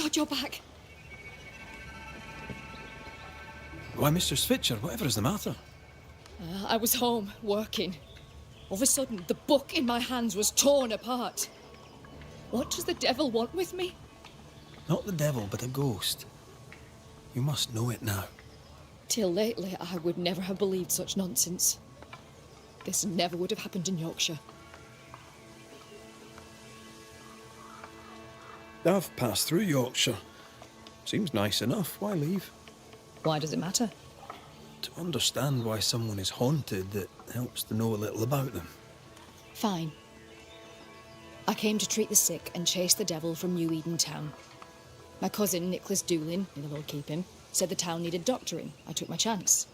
God, you're back. Why, Mr. Switcher, whatever is the matter? I was home, working. All of a sudden, the book in my hands was torn apart. What does the devil want with me? Not the devil, but a ghost. You must know it now. Till lately, I would never have believed such nonsense. This never would have happened in Yorkshire. I've passed through Yorkshire. Seems nice enough. Why leave? Why does it matter? To understand why someone is haunted, it helps to know a little about them. Fine. I came to treat the sick and chase the devil from New Eden town. My cousin, Nicholas Doolin, may the Lord keep him, said the town needed doctoring. I took my chance.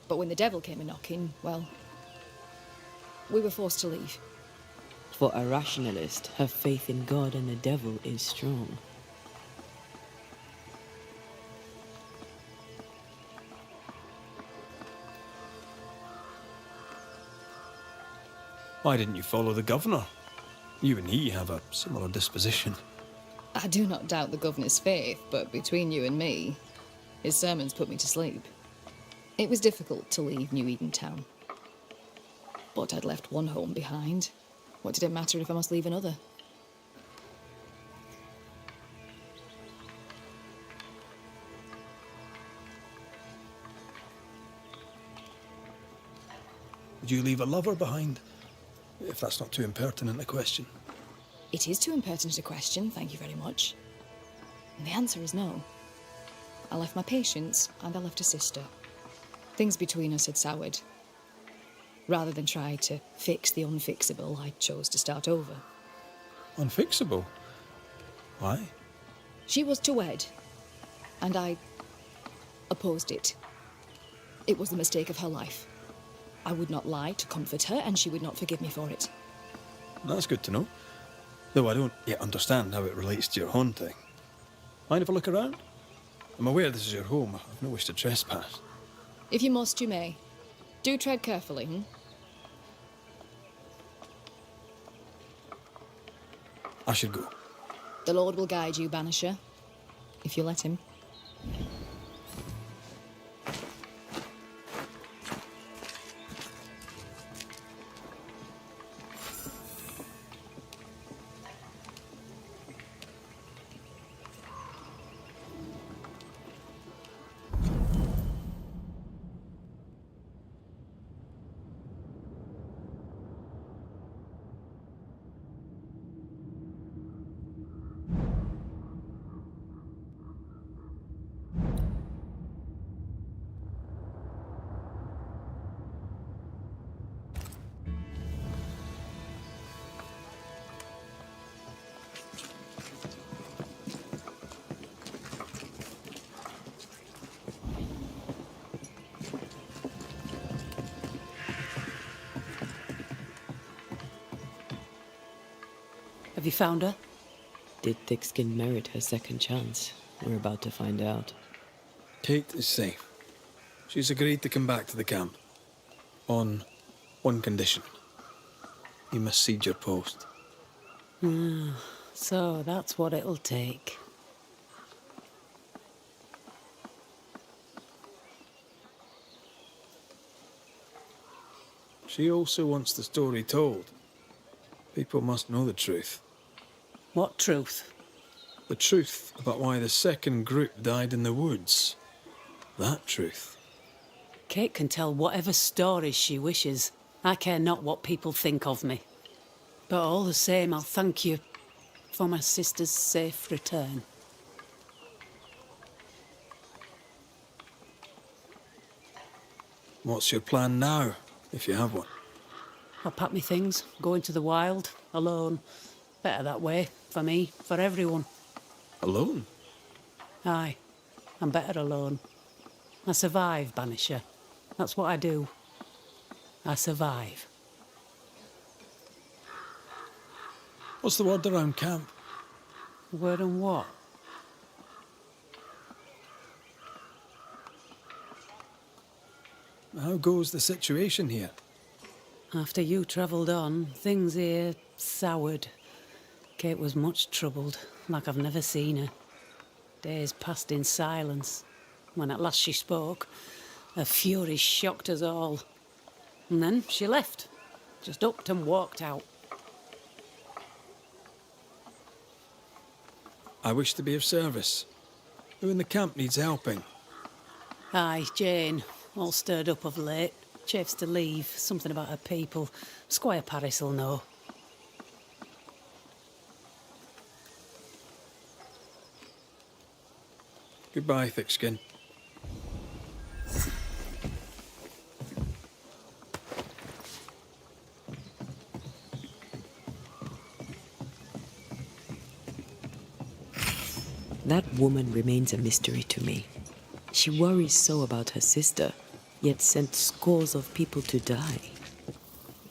But when the devil came a-knocking, well, we were forced to leave. For a rationalist, her faith in God and the devil is strong. Why didn't you follow the governor? You and he have a similar disposition. I do not doubt the governor's faith, but between you and me, his sermons put me to sleep. It was difficult to leave New Eden town. But I'd left one home behind. What did it matter if I must leave another? Would you leave a lover behind? If that's not too impertinent a question. It is too impertinent a question, thank you very much. And the answer is no. I left my patients, and I left a sister. Things between us had soured. Rather than try to fix the unfixable, I chose to start over. Unfixable? Why? She was to wed, and I opposed it. It was the mistake of her life. I would not lie to comfort her, and she would not forgive me for it. That's good to know. Though I don't yet understand how it relates to your haunting. Mind if I look around? I'm aware this is your home. I've no wish to trespass. If you must, you may. Do tread carefully, I should go. The Lord will guide you, Banisher, if you let him. Have you found her? Did Thickskin merit her second chance? We're about to find out. Kate is safe. She's agreed to come back to the camp. On one condition. You must cede your post. So that's what it'll take. She also wants the story told. People must know the truth. What truth? The truth about why the second group died in the woods. That truth. Kate can tell whatever stories she wishes. I care not what people think of me. But all the same, I'll thank you for my sister's safe return. What's your plan now, if you have one? I'll pack me things, go into the wild, alone. Better that way, for me, for everyone. Alone? Aye, I'm better alone. I survive, Banisher. That's what I do. I survive. What's the word around camp? Word on what? How goes the situation here? After you travelled on, things here soured. Kate was much troubled, like I've never seen her. Days passed in silence. When at last she spoke, her fury shocked us all. And then she left. Just upped and walked out. I wish to be of service. Who in the camp needs helping? Aye, Jane, all stirred up of late. Chafes to leave, something about her people. Squire Paris will know. Goodbye, Thickskin. That woman remains a mystery to me. She worries so about her sister, yet sent scores of people to die.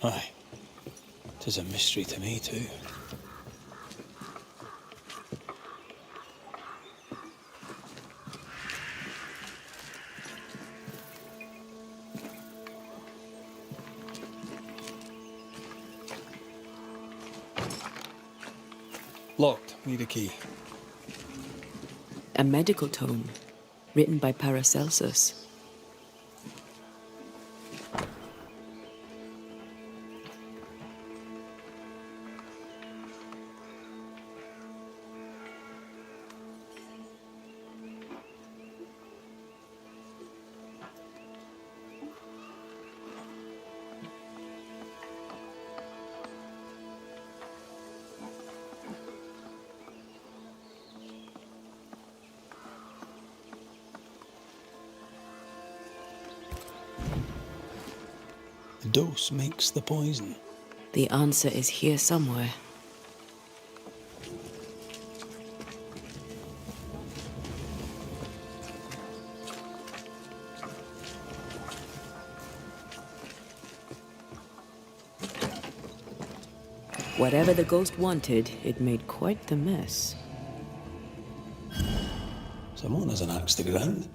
Aye. 'Tis a mystery to me, too. Locked. Need a key. A medical tome, written by Paracelsus. The dose makes the poison. The answer is here somewhere. Whatever the ghost wanted, it made quite the mess. Someone has an axe to grind.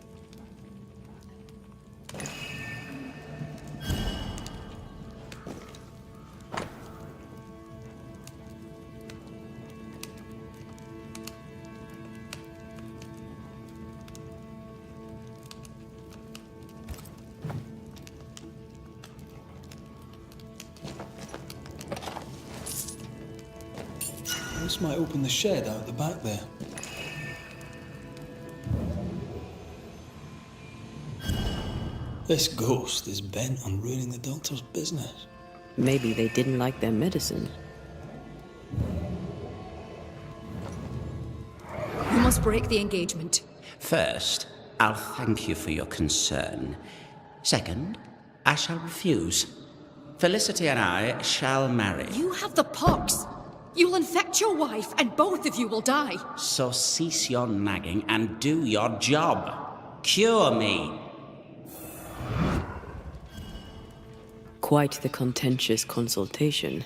This might open the shed out the back there. This ghost is bent on ruining the doctor's business. Maybe they didn't like their medicine. You must break the engagement. First, I'll thank you for your concern. Second, I shall refuse. Felicity and I shall marry. You have the pox. You'll infect your wife, and both of you will die. So cease your nagging and do your job. Cure me. Quite the contentious consultation.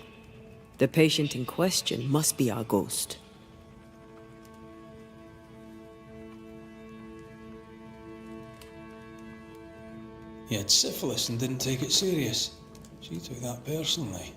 The patient in question must be our ghost. He had syphilis and didn't take it serious. She took that personally.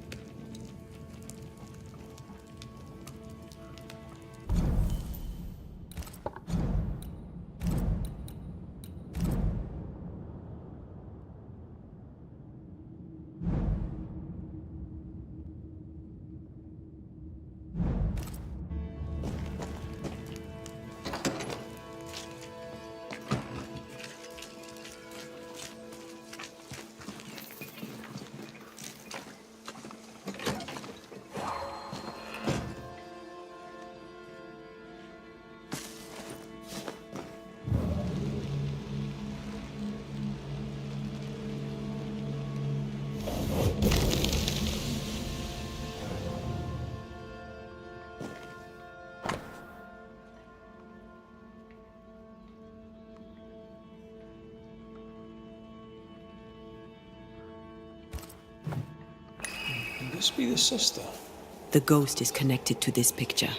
Could this be the sister? The ghost is connected to this picture.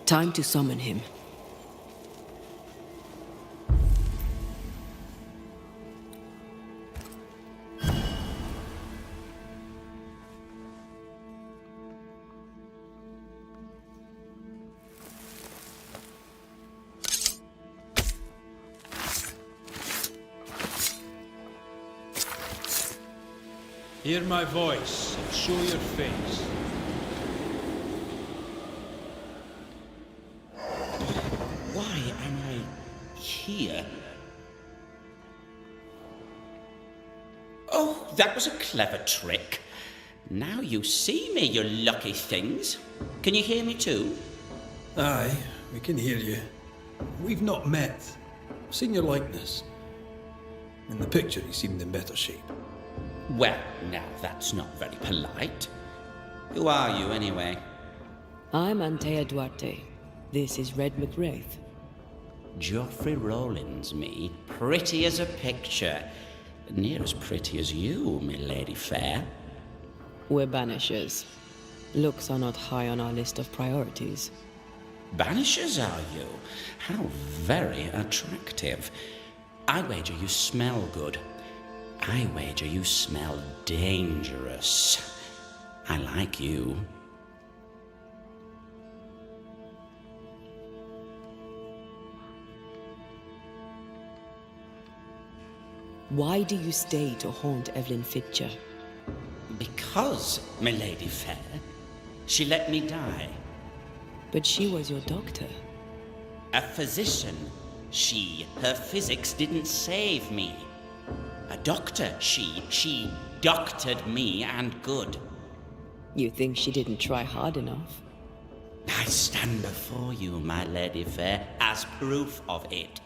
Time to summon him. Hear my voice and show your face. Why am I here? Oh, that was a clever trick. Now you see me, you lucky things. Can you hear me too? Aye, we can hear you. We've not met. I've seen your likeness. In the picture, you seemed in better shape. Well, now that's not very polite. Who are you, anyway? I'm Antea Duarte. This is Red McWraith. Geoffrey Rawlins, me. Pretty as a picture. Near as pretty as you, my lady fair. We're Banishers. Looks are not high on our list of priorities. Banishers, are you? How very attractive. I wager you smell good. I wager you smell dangerous. I like you. Why do you stay to haunt Evelyn Fitcher? Because, my lady fair, she let me die. But she was your doctor. A physician. Her physics didn't save me. A doctor, she doctored me and good. You think she didn't try hard enough? I stand before you, my lady fair, as proof of it.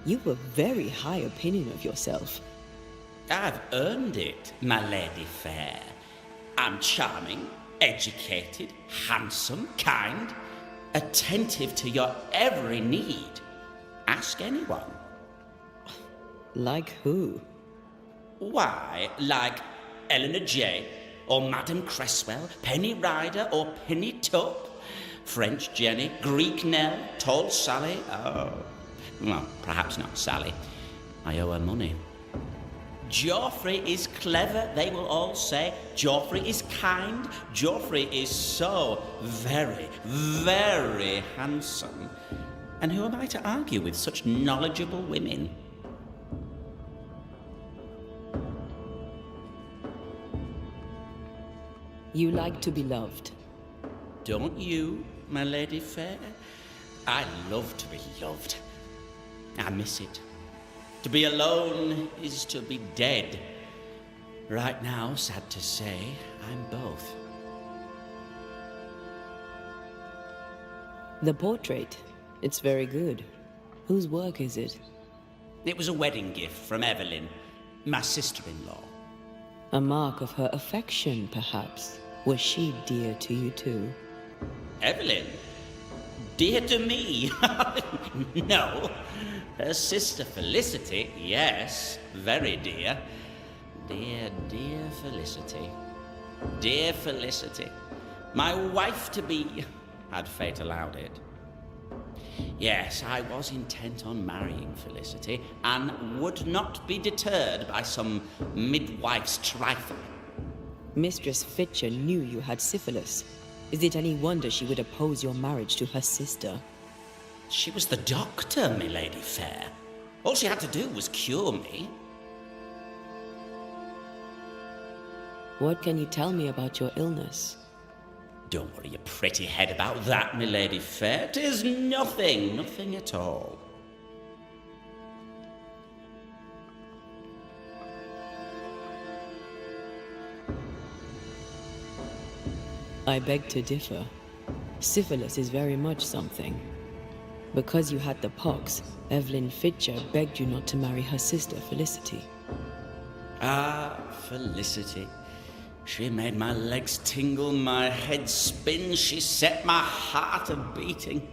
You have a very high opinion of yourself. I've earned it, my lady fair. I'm charming, educated, handsome, kind, attentive to your every need. Ask anyone. Like who? Why, like Eleanor J, or Madame Cresswell, Penny Ryder, or Penny Tupp, French Jenny, Greek Nell, Tall Sally. Oh, well, perhaps not Sally. I owe her money. Geoffrey is clever, they will all say. Geoffrey is kind. Geoffrey is so very, very handsome. And who am I to argue with such knowledgeable women? You like to be loved. Don't you, my lady fair? I love to be loved. I miss it. To be alone is to be dead. Right now, sad to say, I'm both. The portrait. It's very good. Whose work is it? It was a wedding gift from Evelyn, my sister-in-law. A mark of her affection, perhaps. Was she dear to you too? Evelyn? Dear to me? No. Her sister Felicity, yes, very dear. Dear, dear Felicity. Dear Felicity. My wife-to-be, had fate allowed it. Yes, I was intent on marrying Felicity, and would not be deterred by some midwife's trifle. Mistress Fitcher knew you had syphilis. Is it any wonder she would oppose your marriage to her sister? She was the doctor, my lady fair. All she had to do was cure me. What can you tell me about your illness? Don't worry your pretty head about that, my lady fair. 'Tis nothing, nothing at all. I beg to differ. Syphilis is very much something. Because you had the pox, Evelyn Fitcher begged you not to marry her sister, Felicity. Ah, Felicity. She made my legs tingle, my head spin, she set my heart a-beating.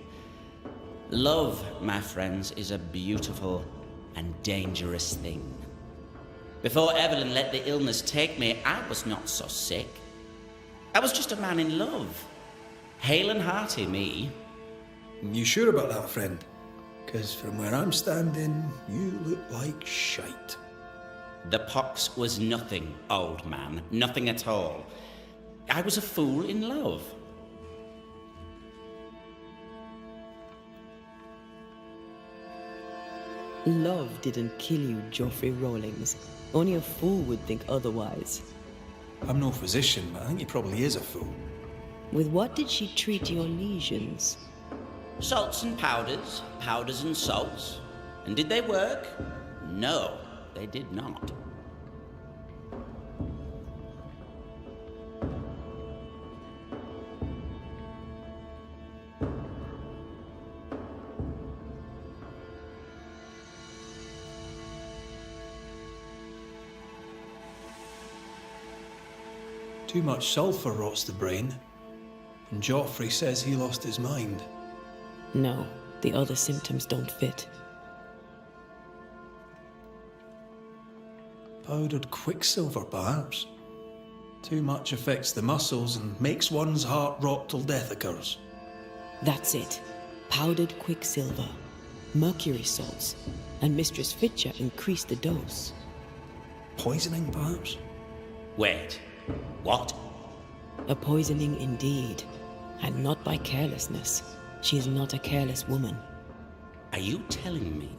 Love, my friends, is a beautiful and dangerous thing. Before Evelyn let the illness take me, I was not so sick. I was just a man in love. Hale and hearty, me. You sure about that, friend? Because from where I'm standing, you look like shite. The pox was nothing, old man, nothing at all. I was a fool in love. Love didn't kill you, Geoffrey Rawlings. Only a fool would think otherwise. I'm no physician, but I think he probably is a fool. With what did she treat your lesions? Salts and powders, powders and salts. And did they work? No, they did not. Too much sulphur rots the brain, and Joffrey says he lost his mind. No, the other symptoms don't fit. Powdered quicksilver, perhaps. Too much affects the muscles and makes one's heart rot till death occurs. That's it. Powdered quicksilver, mercury salts, and Mistress Fitcher increased the dose. Poisoning, perhaps? Wait, what? A poisoning indeed, and not by carelessness. She is not a careless woman. Are you telling me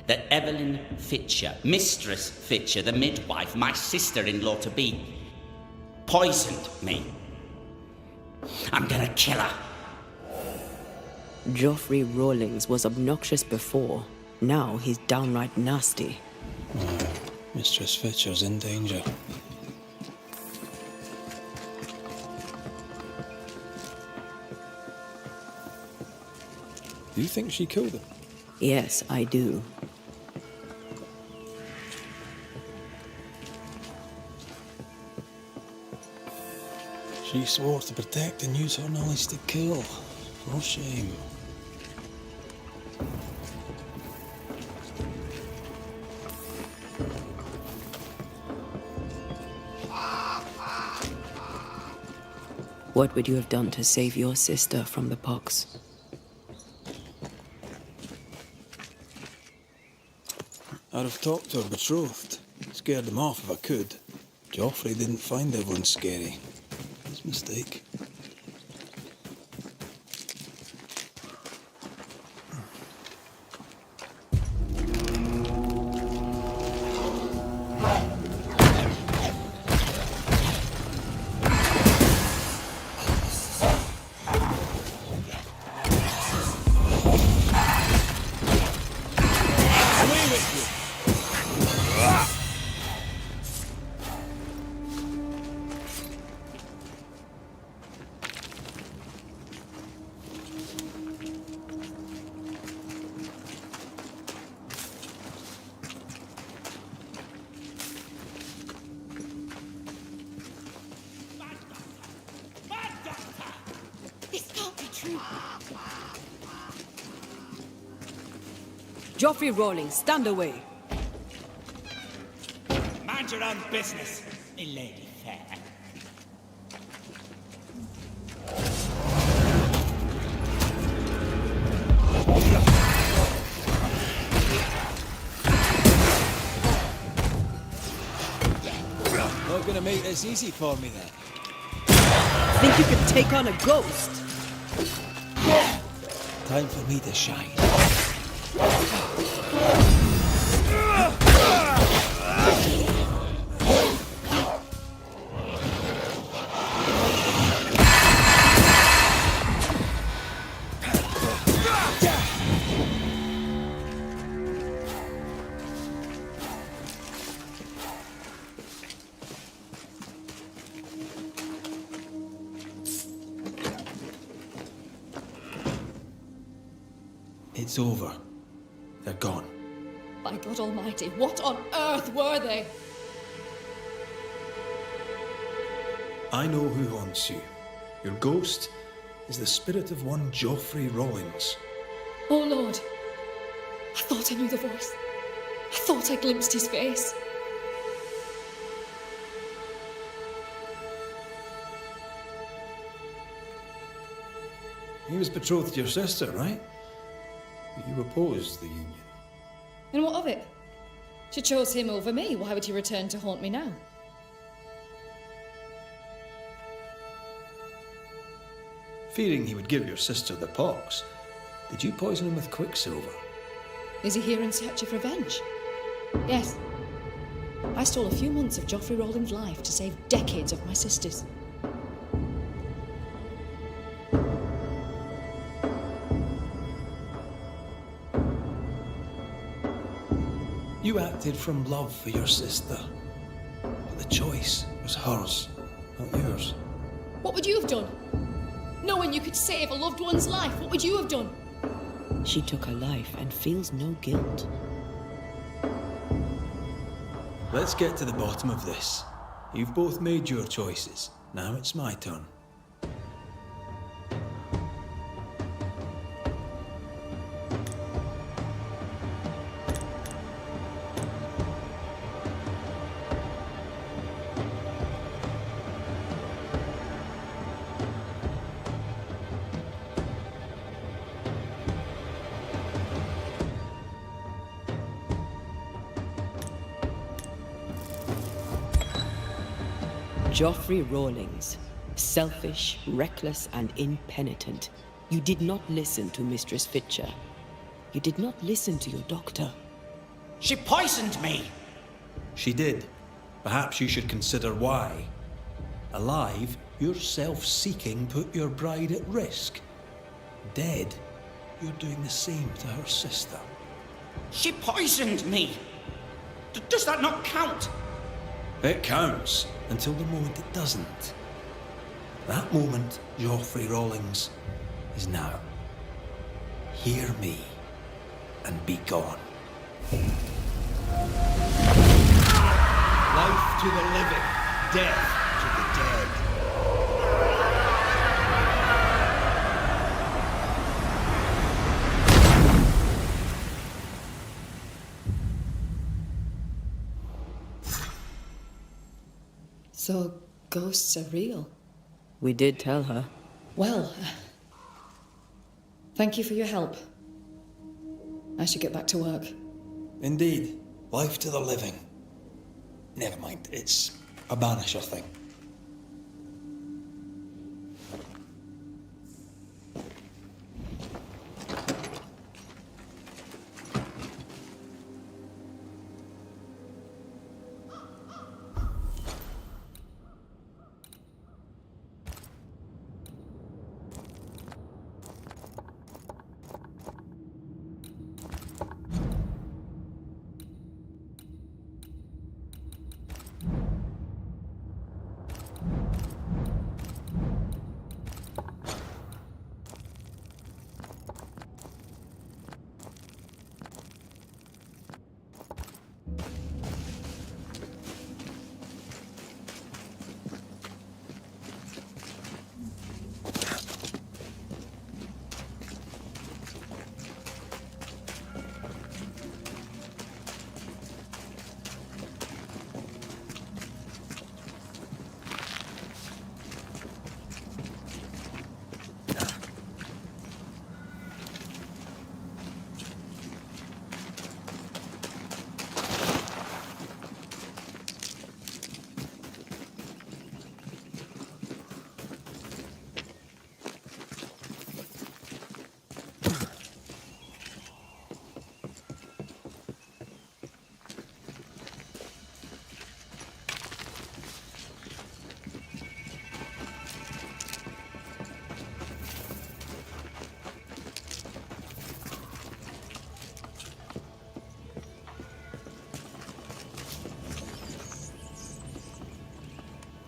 that Evelyn Fitcher, Mistress Fitcher, the midwife, my sister-in-law to be, poisoned me? I'm gonna kill her. Geoffrey Rawlings was obnoxious before. Now he's downright nasty. Mistress Fitcher's in danger. Do you think she killed him? Yes, I do. She swore to protect and use her knowledge to kill. For shame. What would you have done to save your sister from the pox? I'd have talked to her betrothed. Scared them off if I could. Joffrey didn't find everyone scary. His mistake. This can't be true. Geoffrey Rawlings, stand away. Mind your own business, me lady fair. Not gonna make this easy for me then. Think you could take on a ghost? Time for me to shine. It's over. They're gone. By God Almighty, what on earth were they? I know who haunts you. Your ghost is the spirit of one Joffrey Rawlings. Oh Lord, I thought I knew the voice. I thought I glimpsed his face. He was betrothed to your sister, right? You opposed the union. And what of it? She chose him over me. Why would he return to haunt me now? Fearing he would give your sister the pox, did you poison him with quicksilver? Is he here in search of revenge? Yes. I stole a few months of Joffrey Rowland's life to save decades of my sisters. You acted from love for your sister. But the choice was hers, not yours. What would you have done? Knowing you could save a loved one's life, what would you have done? She took her life and feels no guilt. Let's get to the bottom of this. You've both made your choices. Now it's my turn. Joffrey Rawlings, selfish, reckless, and impenitent. You did not listen to Mistress Fitcher. You did not listen to your doctor. She poisoned me! She did. Perhaps you should consider why. Alive, your self-seeking put your bride at risk. Dead, you're doing the same to her sister. She poisoned me! Does that not count? It counts until the moment it doesn't. That moment, Joffrey Rawlings, is now. Hear me and be gone. Life to the living, death to the dead. So, ghosts are real? We did tell her. Well, thank you for your help. I should get back to work. Indeed, life to the living. Never mind, it's a Banisher thing.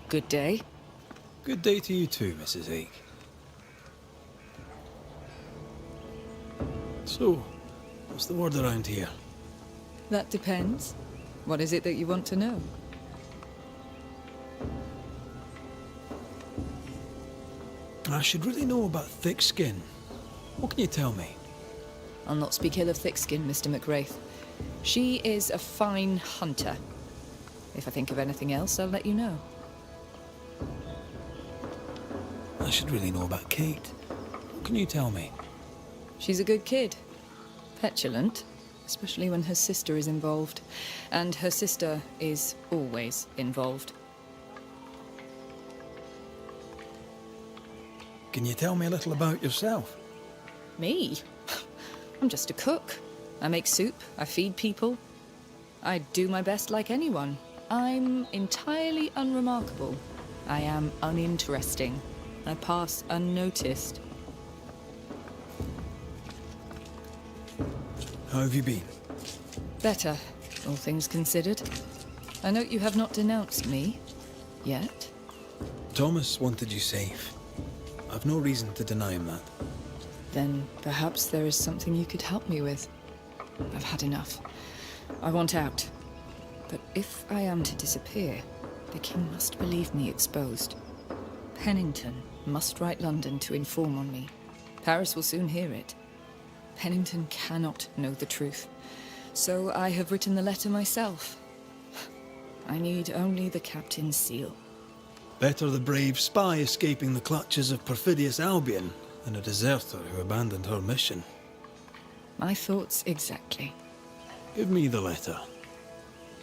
Good day. Good day to you too, Mrs. Ake. So, what's the word around here? That depends. What is it that you want to know? I should really know about thick skin. What can you tell me? I'll not speak ill of thick-skin, Mr. McWraith. She is a fine hunter. If I think of anything else, I'll let you know. I should really know about Kate. What can you tell me? She's a good kid. Petulant, especially when her sister is involved. And her sister is always involved. Can you tell me a little about yourself? Me? I'm just a cook. I make soup, I feed people. I do my best like anyone. I'm entirely unremarkable. I am uninteresting. I pass unnoticed. How have you been? Better, all things considered. I note you have not denounced me. Yet. Thomas wanted you safe. I've no reason to deny him that. Then perhaps there is something you could help me with. I've had enough. I want out. But if I am to disappear, the king must believe me exposed. Pennington must write London to inform on me. Paris will soon hear it. Pennington cannot know the truth. So I have written the letter myself. I need only the captain's seal. Better the brave spy escaping the clutches of perfidious Albion than a deserter who abandoned her mission. My thoughts exactly. Give me the letter.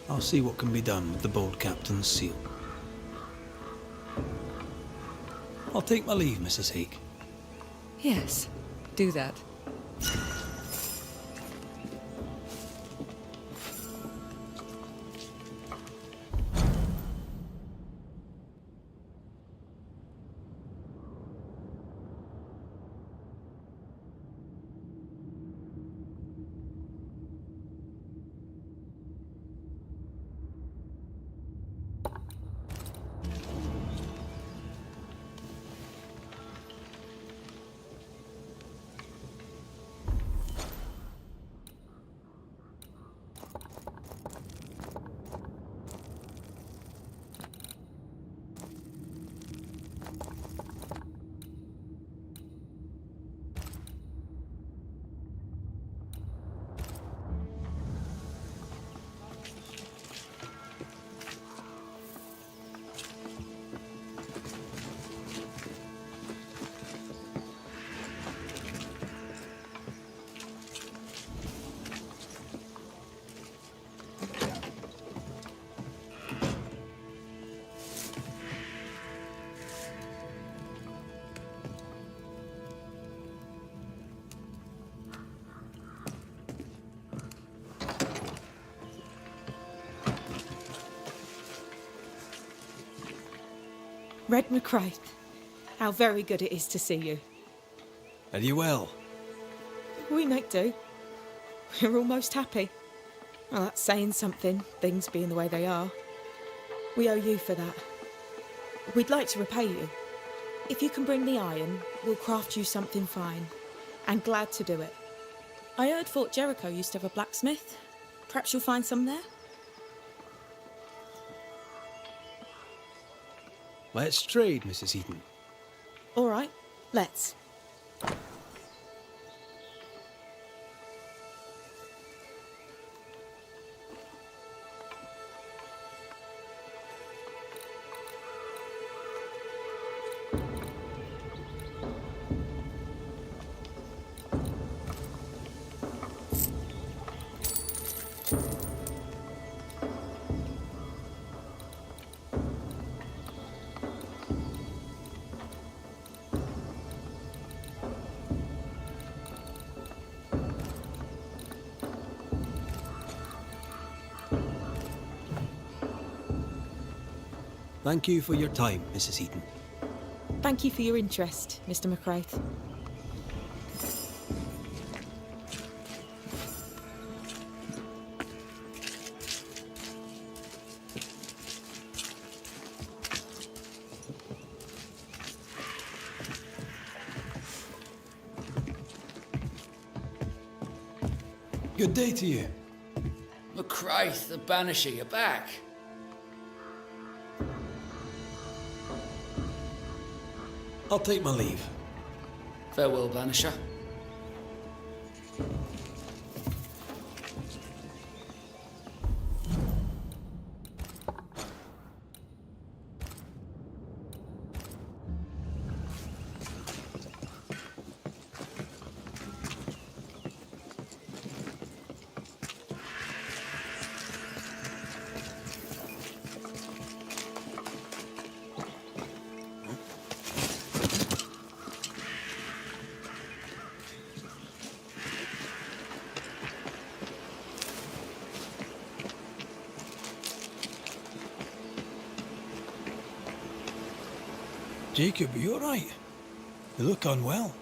I'll see what can be done with the bold captain's seal. I'll take my leave, Mrs. Haig. Yes, do that. Red McCraith, how very good it is to see you. Are you well? We make do. We're almost happy. Well, that's saying something, things being the way they are. We owe you for that. We'd like to repay you. If you can bring the iron, we'll craft you something fine. And glad to do it. I heard Fort Jericho used to have a blacksmith. Perhaps you'll find some there? Let's trade, Mrs. Eaton. All right, let's. Thank you for your time, Mrs. Eaton. Thank you for your interest, Mr. McCraith. Good day to you. McCraith, the Banisher, you're back. I'll take my leave. Farewell, Banisher. Jacob, are you alright? You look unwell.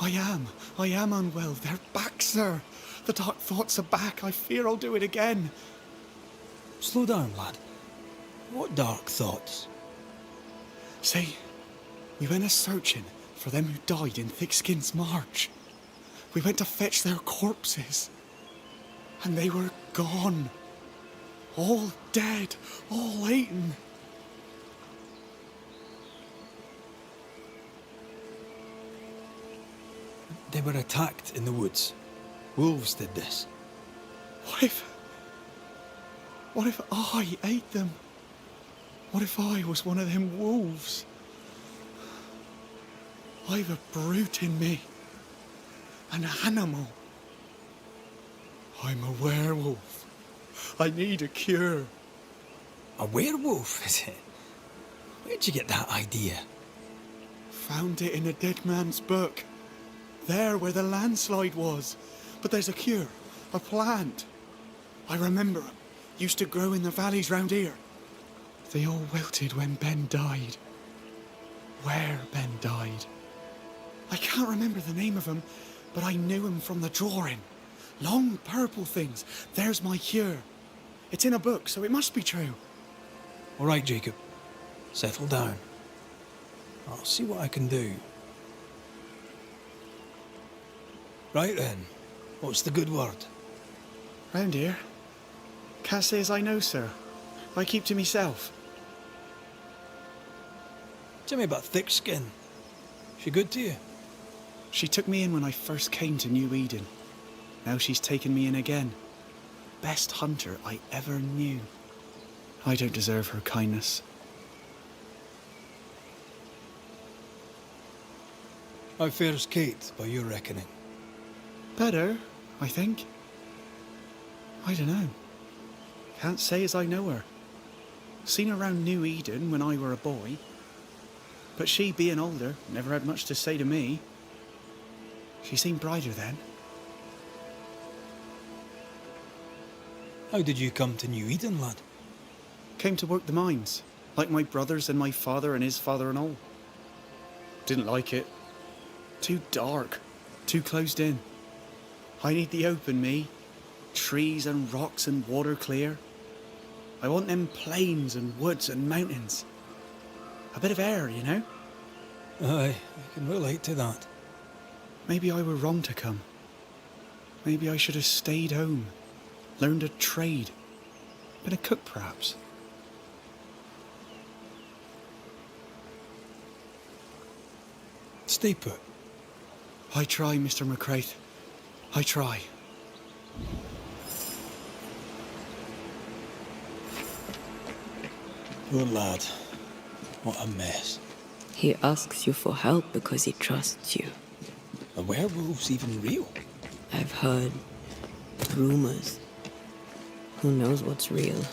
I am unwell. They're back, sir. The dark thoughts are back. I fear I'll do it again. Slow down, lad. What dark thoughts? See, we went a-searching for them who died in Thickskin's March. We went to fetch their corpses. And they were gone. All dead, all eaten. They were attacked in the woods. Wolves did this. What if I ate them? What if I was one of them wolves? I've a brute in me. An animal. I'm a werewolf. I need a cure. A werewolf, is it? Where'd you get that idea? Found it in a dead man's book. There where the landslide was. But there's a cure. A plant. I remember it. Used to grow in the valleys round here. They all wilted when Ben died. Where Ben died. I can't remember the name of them, but I knew him from the drawing. Long purple things. There's my cure. It's in a book, so it must be true. All right, Jacob. Settle down. I'll see what I can do. Right then. What's the good word? Round here? Can't say as I know, sir. I keep to myself. Tell me about Thickskin. She good to you? She took me in when I first came to New Eden. Now she's taken me in again. Best hunter I ever knew. I don't deserve her kindness. How fares Kate, by your reckoning? Better, I think. I don't know. Can't say as I know her. Seen her around New Eden when I were a boy. But she, being older, never had much to say to me. She seemed brighter then. How did you come to New Eden, lad? Came to work the mines, like my brothers and my father and his father and all. Didn't like it. Too dark, too closed in. I need the open, me. Trees and rocks and water clear. I want them plains and woods and mountains. A bit of air, you know? Aye, I can relate to that. Maybe I were wrong to come. Maybe I should have stayed home, learned a trade, been a cook perhaps. Stay put. I try, Mr. McCraith. I try. Poor lad. What a mess. He asks you for help because he trusts you. Are werewolves even real? I've heard rumors. Who knows what's real?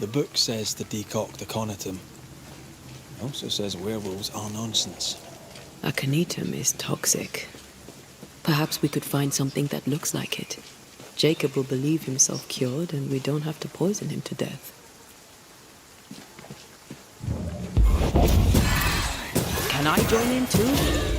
The book says to decoct the conitum. It also says werewolves are nonsense. Aconitum is toxic. Perhaps we could find something that looks like it. Jacob will believe himself cured, and we don't have to poison him to death. Can I join in too?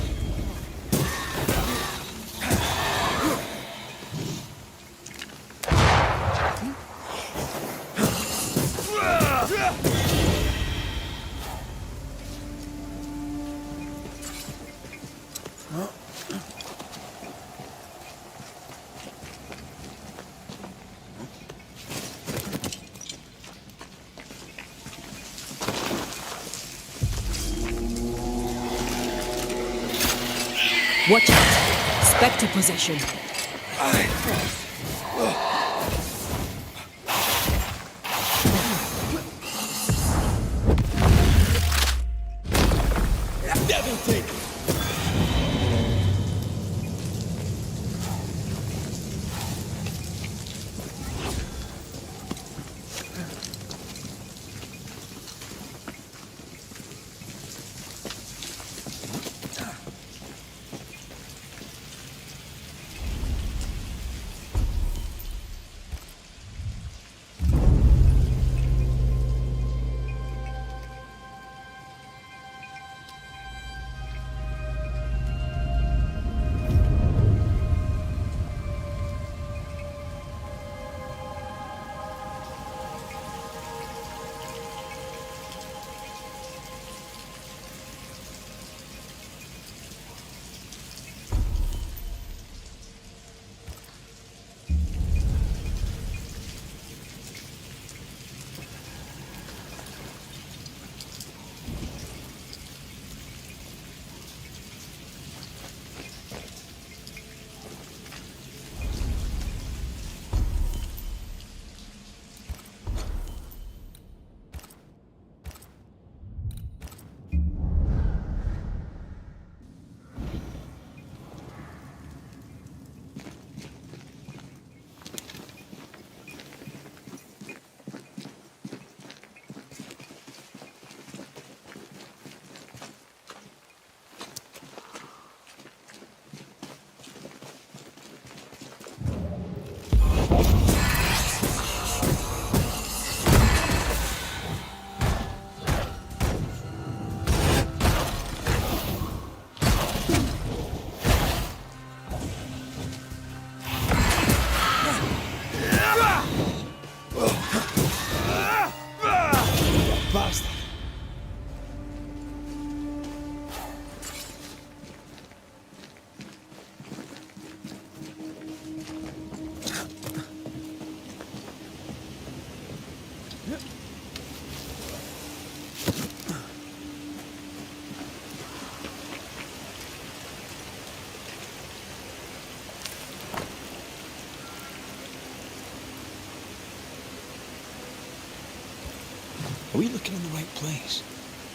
Watch out! Spectre possession. Devil take it! Are we looking in the right place?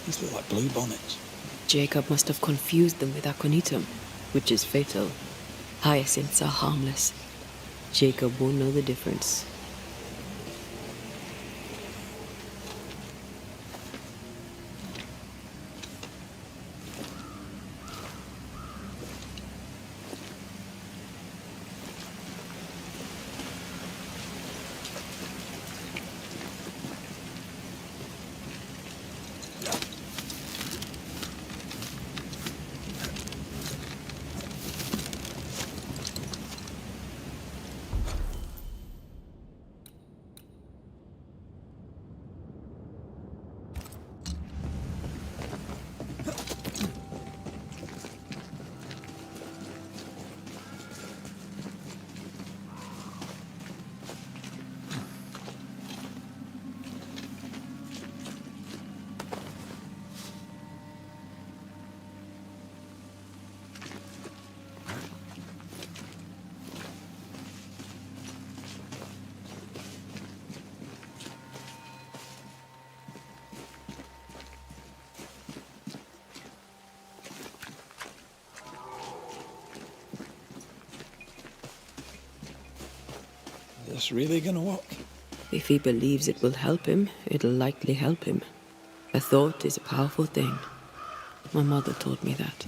These look like blue bonnets. Jacob must have confused them with aconitum, which is fatal. Hyacinths are harmless. Jacob won't know the difference. Is this really gonna work? If he believes it will help him, it'll likely help him. A thought is a powerful thing. My mother taught me that.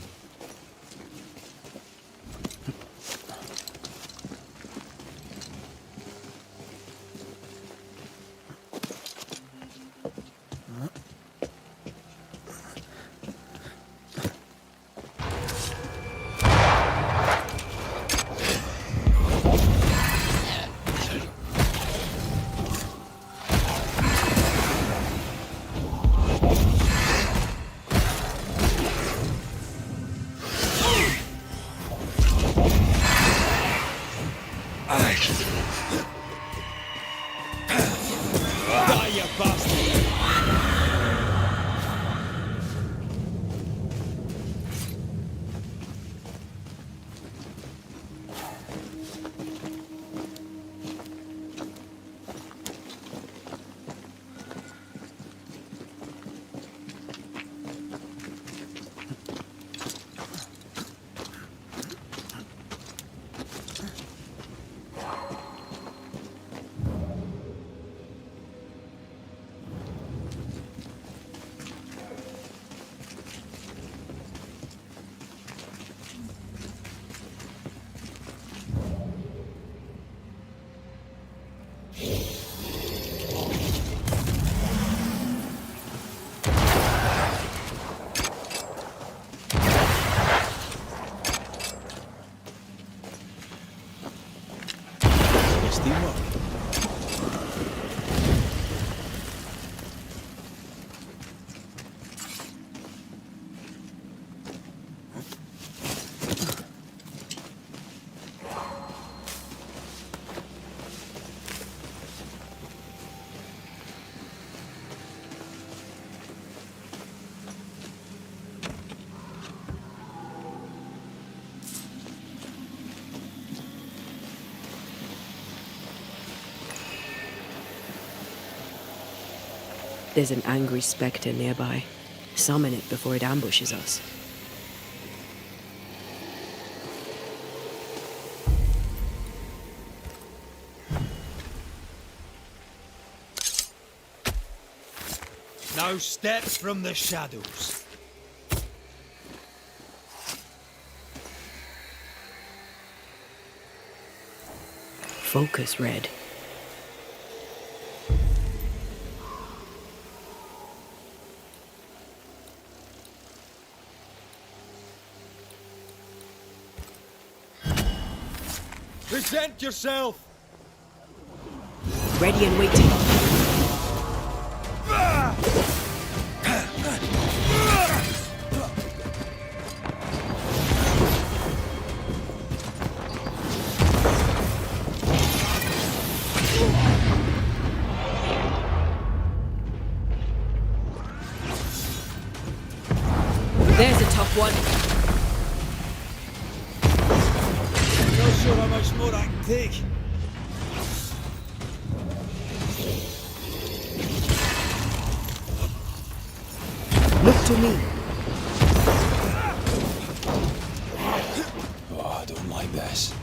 There's an angry spectre nearby. Summon it before it ambushes us. Now step from the shadows. Focus, Red. Present yourself! Ready and waiting. There's a tough one. Not sure how much more I can take. Look to me. Oh, I don't like this.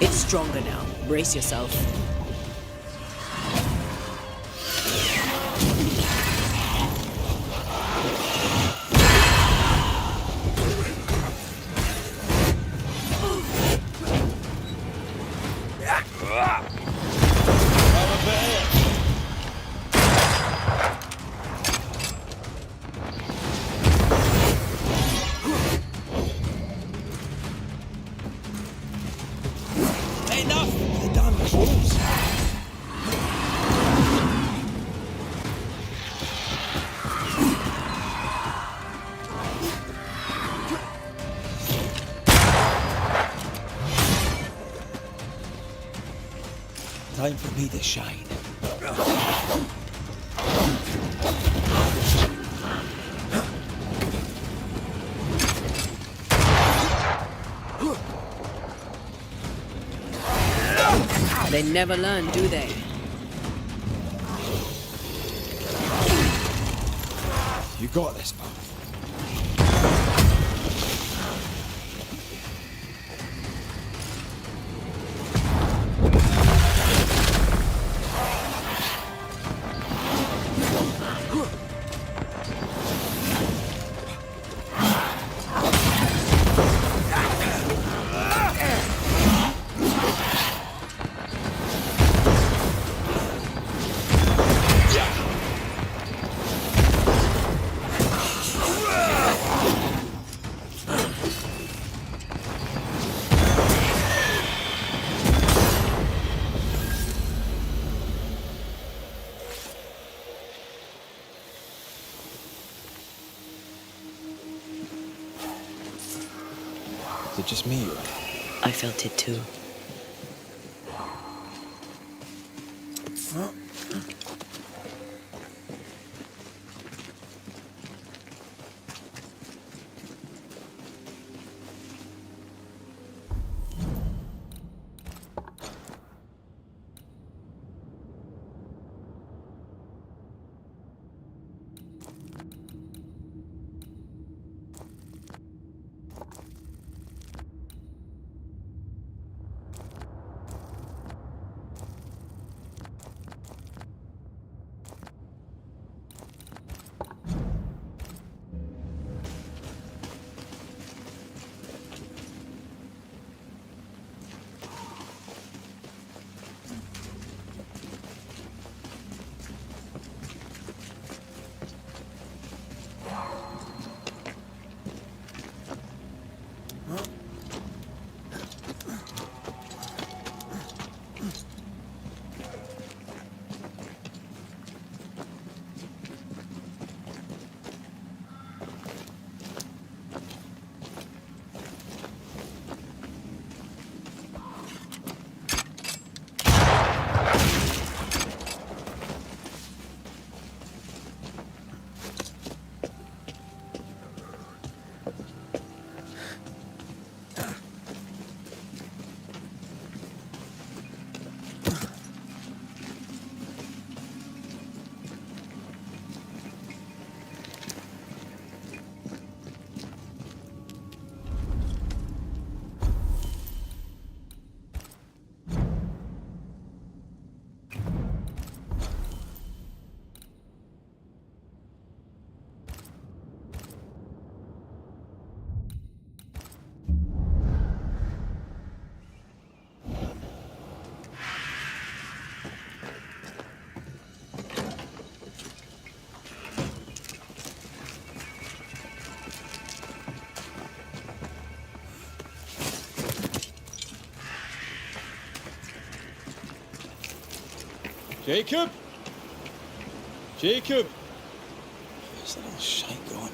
It's stronger now. Brace yourself. Time for me to shine. They never learn, do they? You got this, pal. it just me or? I felt it too. Jacob? Jacob? Where's that little shite going?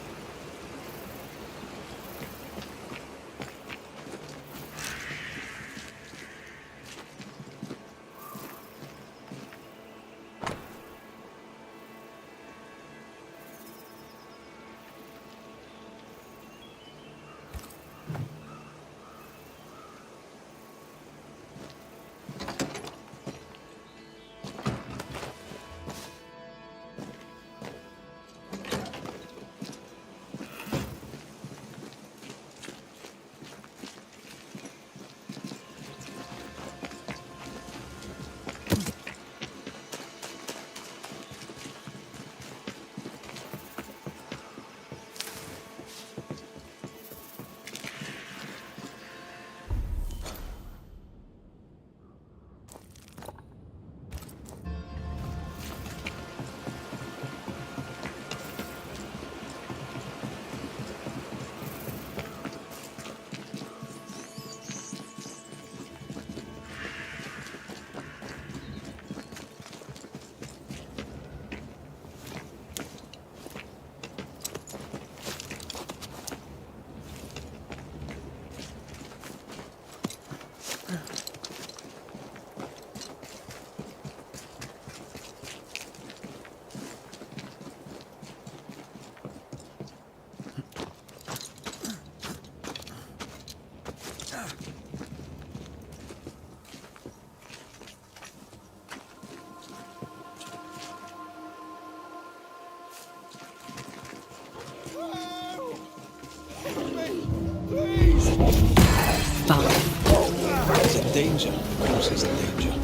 He's in danger. Of course he's in danger.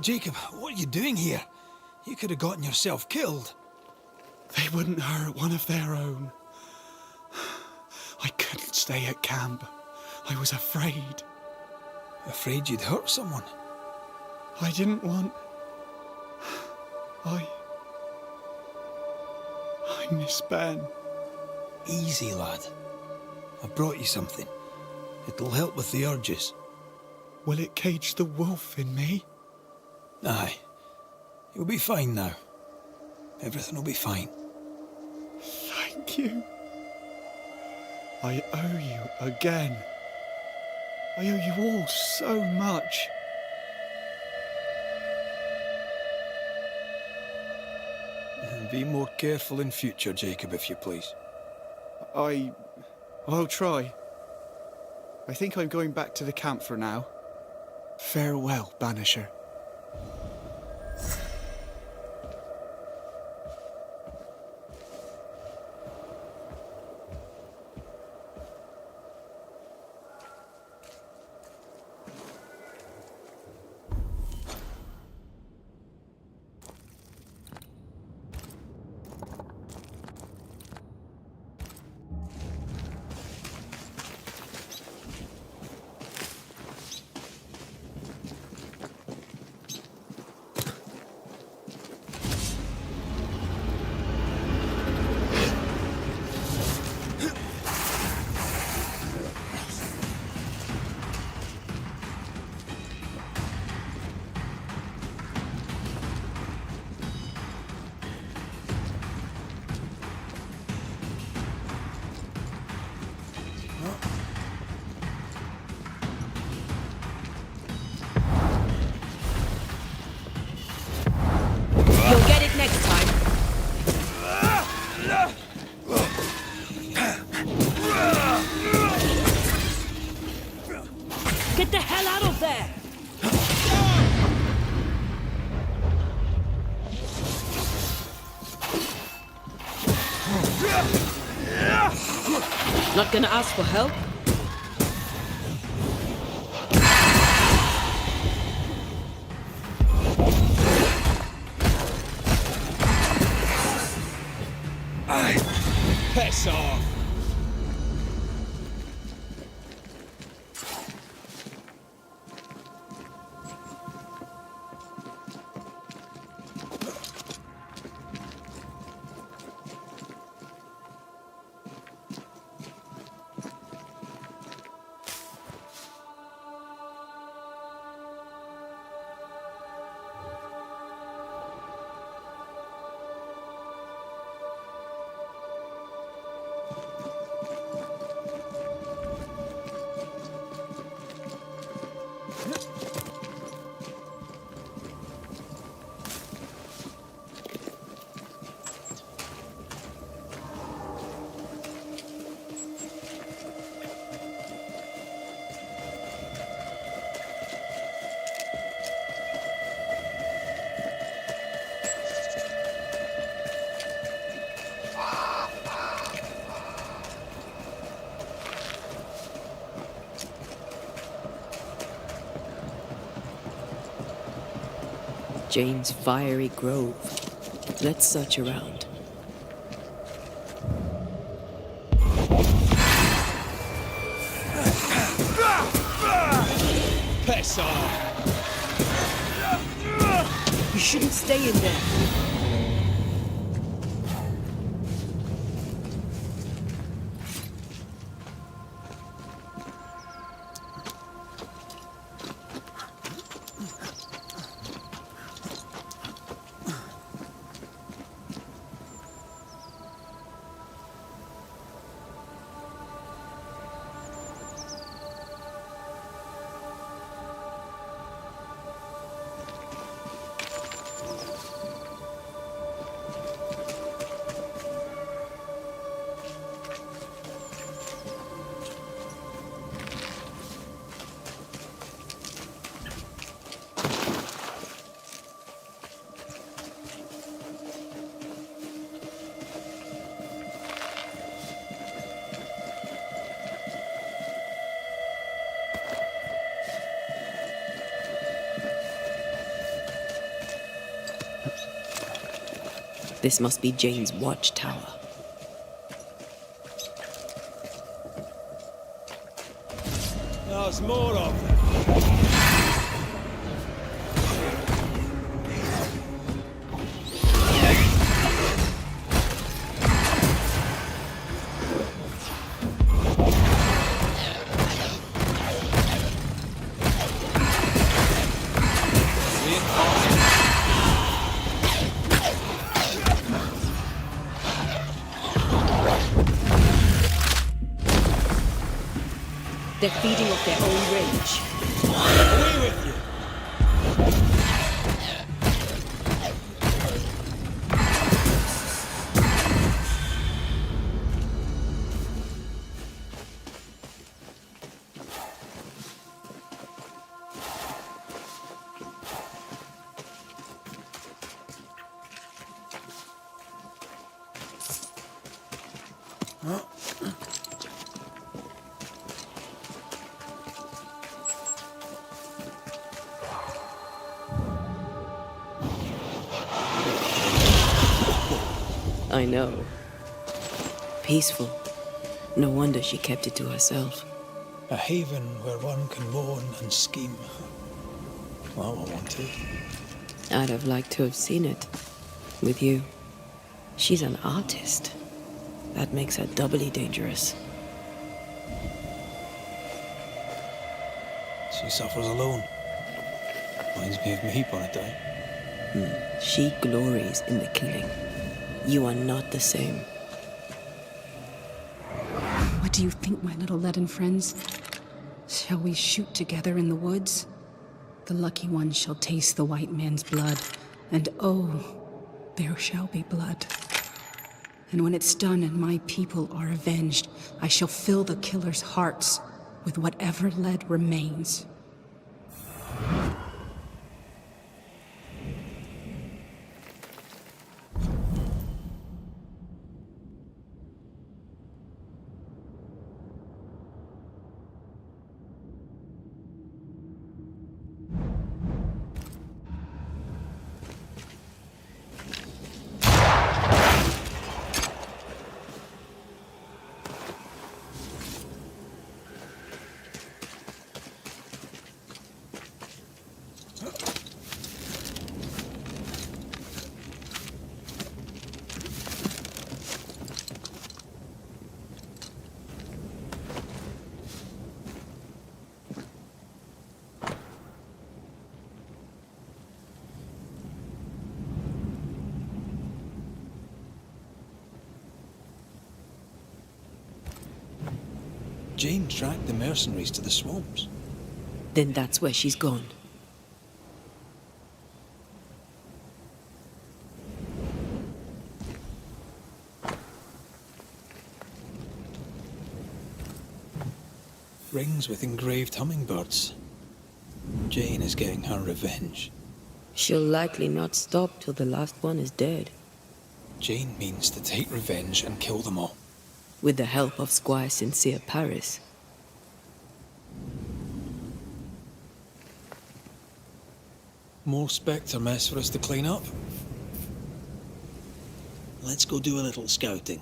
Jacob, what are you doing here? You could have gotten yourself killed. They wouldn't hurt one of their own. I couldn't stay at camp. I was afraid. Afraid you'd hurt someone? I didn't want... I miss Ben. Easy, lad. I've brought you something. It'll help with the urges. Will it cage the wolf in me? Aye. You'll be fine now. Everything will be fine. Thank you. I owe you again. I owe you all so much. And be more careful in future, Jacob, if you please. I'll try. I think I'm going back to the camp for now. Farewell, Banisher. You'll get it next time. Get the hell out of there! Not gonna ask for help? Piss off! Jane's fiery grove. Let's search around. Piss off! You shouldn't stay in there. This must be Jane's watchtower. There's more of them. They're feeding off their own rage. Away with you! I know. Peaceful. No wonder she kept it to herself. A haven where one can moan and scheme. Well, I want to. I'd have liked to have seen it. With you. She's an artist. That makes her doubly dangerous. She suffers alone. Reminds me of me upon a time. She glories in the killing. You are not the same. What do you think, my little leaden friends? Shall we shoot together in the woods? The lucky one shall taste the white man's blood, and oh, there shall be blood. And when it's done and my people are avenged, I shall fill the killers' hearts with whatever lead remains. Jane tracked the mercenaries to the swamps. Then that's where she's gone. Rings with engraved hummingbirds. Jane is getting her revenge. She'll likely not stop till the last one is dead. Jane means to take revenge and kill them all. With the help of Squire Sincere Paris. More Spectre mess for us to clean up. Let's go do a little scouting.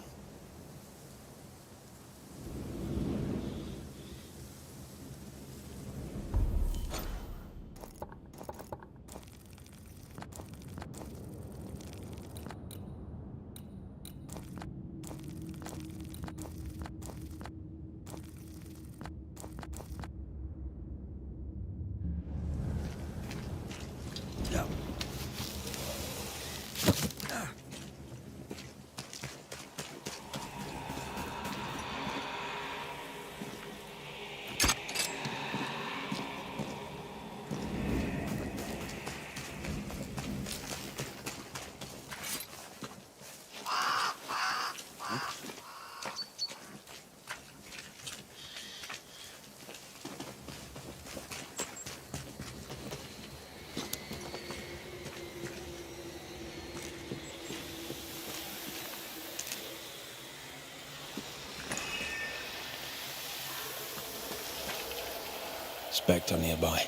Spectre nearby.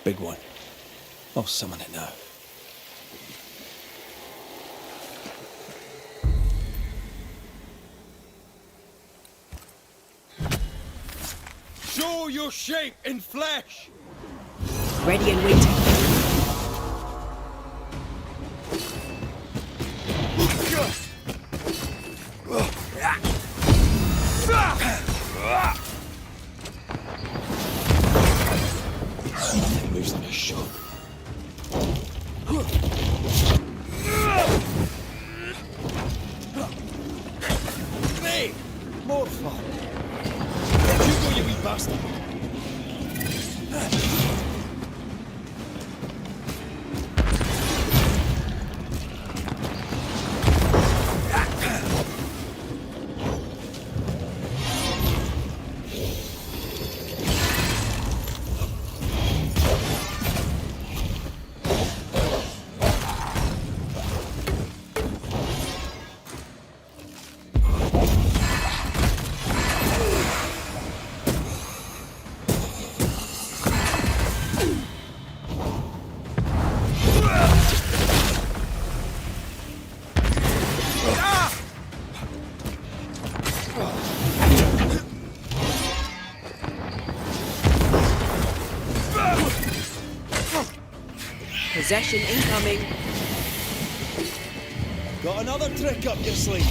Big one. I'll summon it now. Show your shape in flesh! Ready and waiting. It moves like a shot. Hey! More fun! You go, you wee bastard. Possession incoming. Got another trick up your sleeve.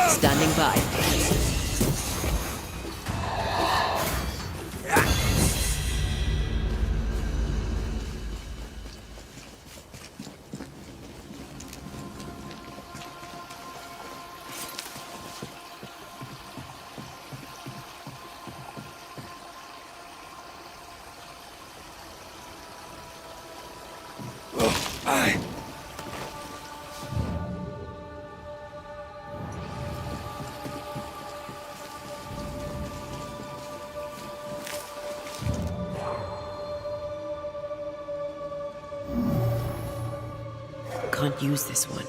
Standing by. Can't use this one.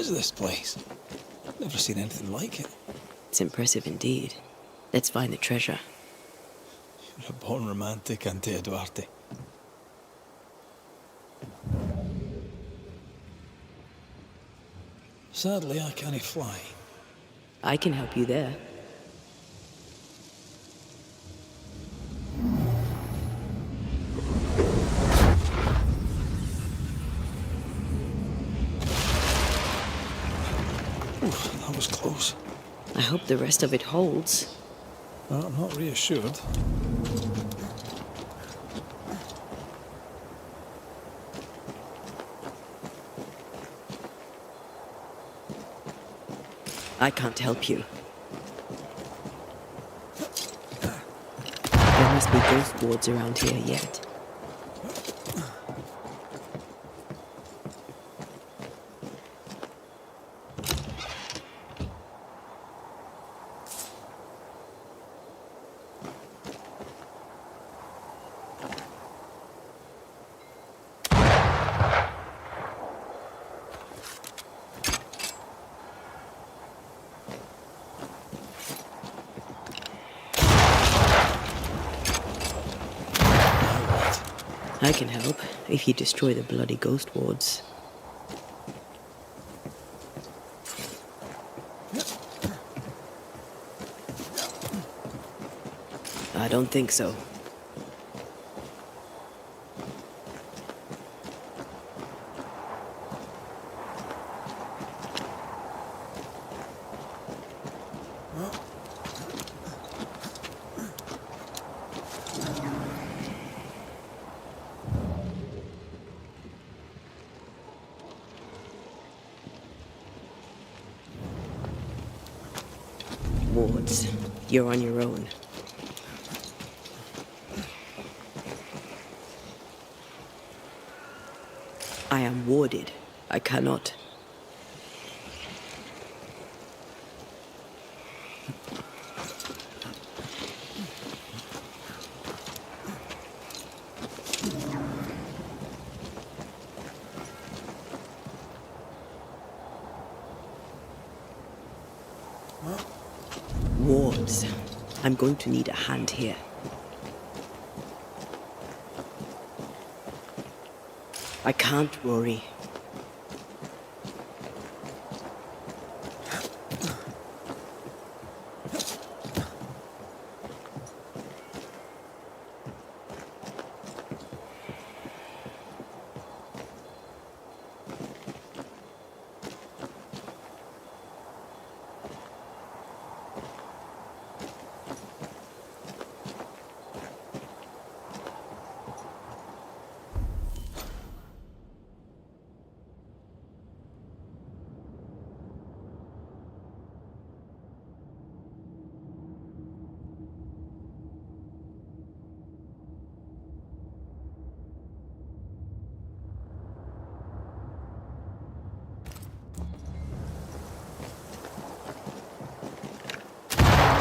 is this place? I've never seen anything like it. It's impressive indeed. Let's find the treasure. You're a born romantic, Auntie Duarte. Sadly, I can't fly. I can help you there. Oof, that was close. I hope the rest of it holds. I'm not reassured. I can't help you. There must be ghost wards around here yet. I can help if you destroy the bloody ghost wards. I don't think so. Wards, you're on your own. I am warded. I cannot. Wards. I'm going to need a hand here. I can't, Rory.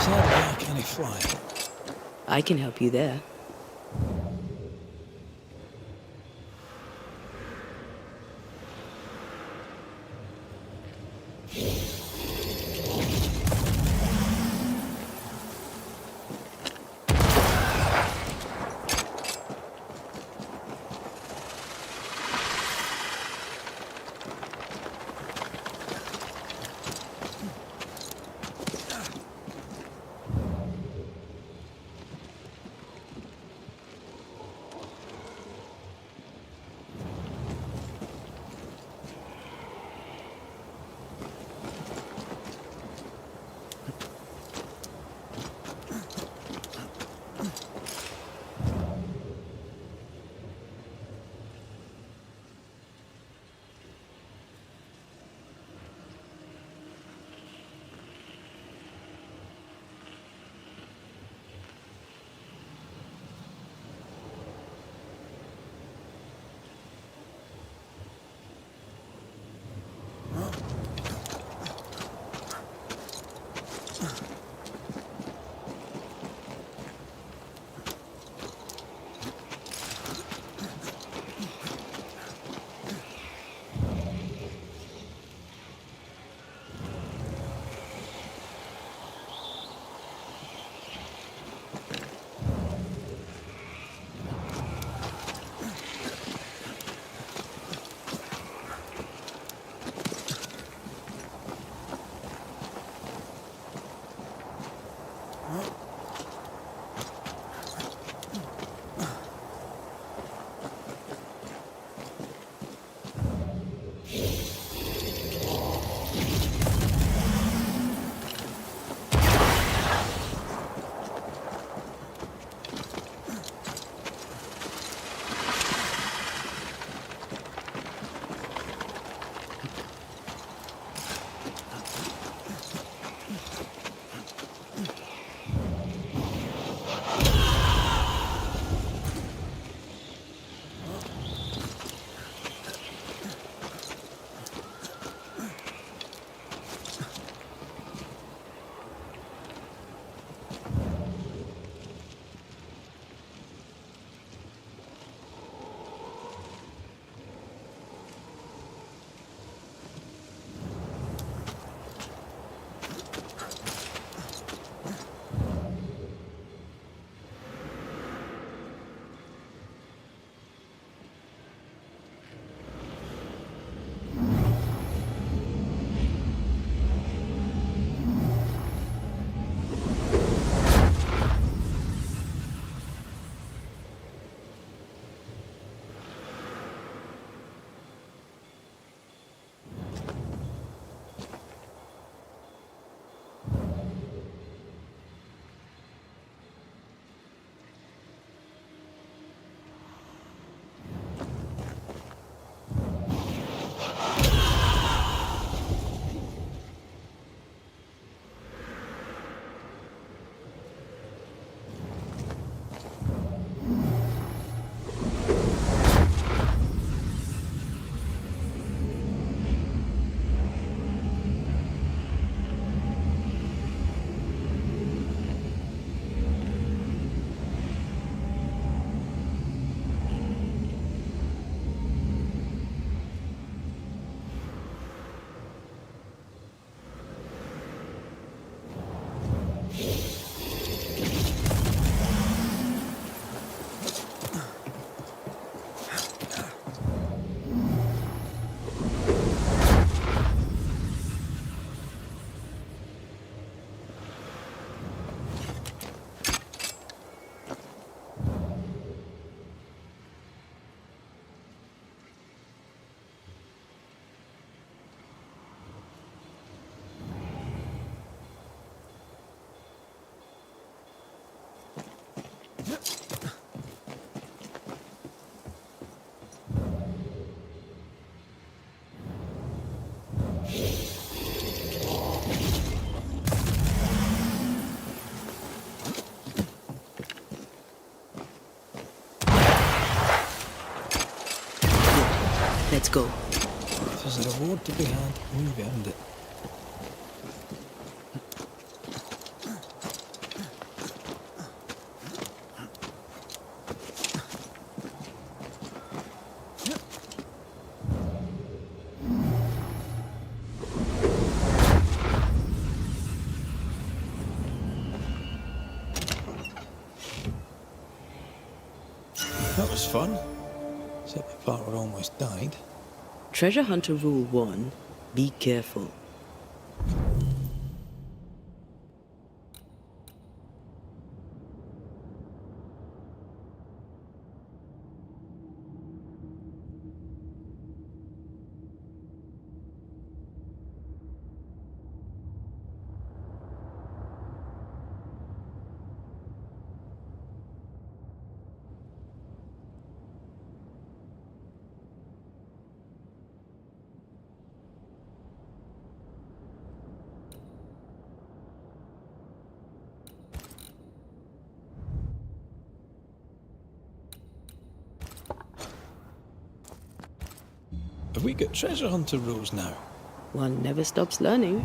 Sadly, I can't fly. I can help you there. Let's go. There's a reward to be had. We've earned it. That was fun. Except the part where I almost died. Treasure Hunter Rule 1. Be careful. Have we got treasure hunter rules now? One never stops learning.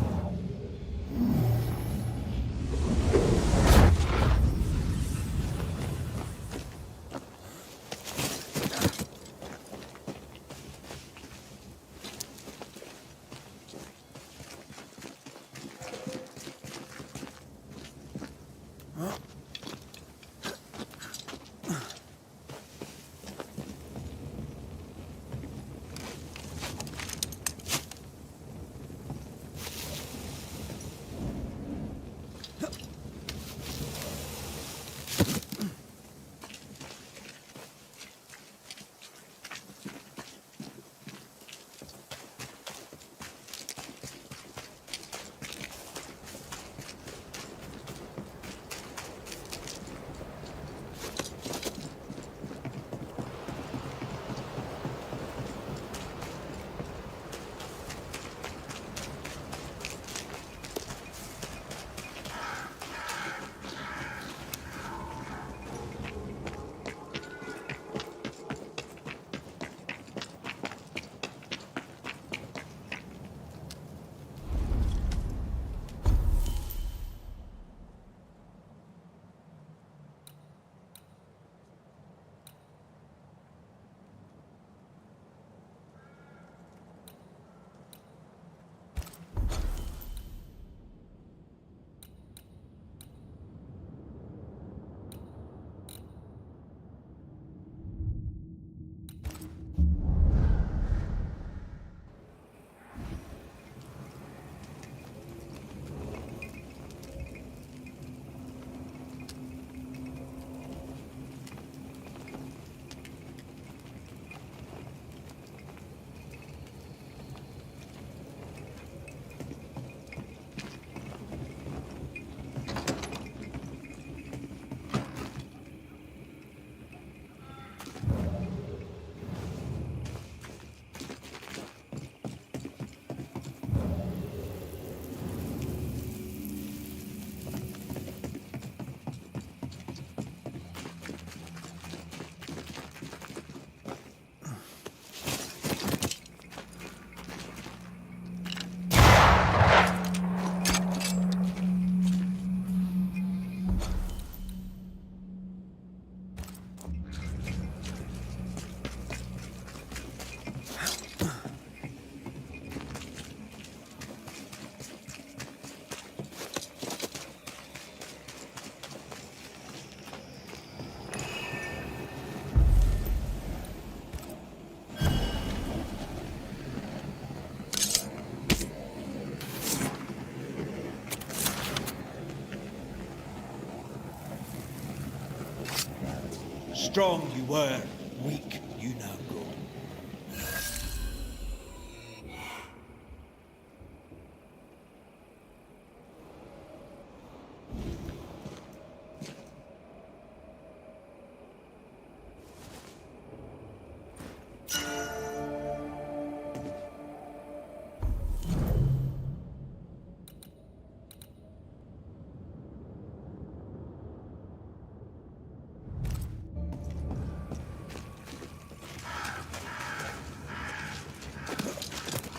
Strong you were, weak you now grow.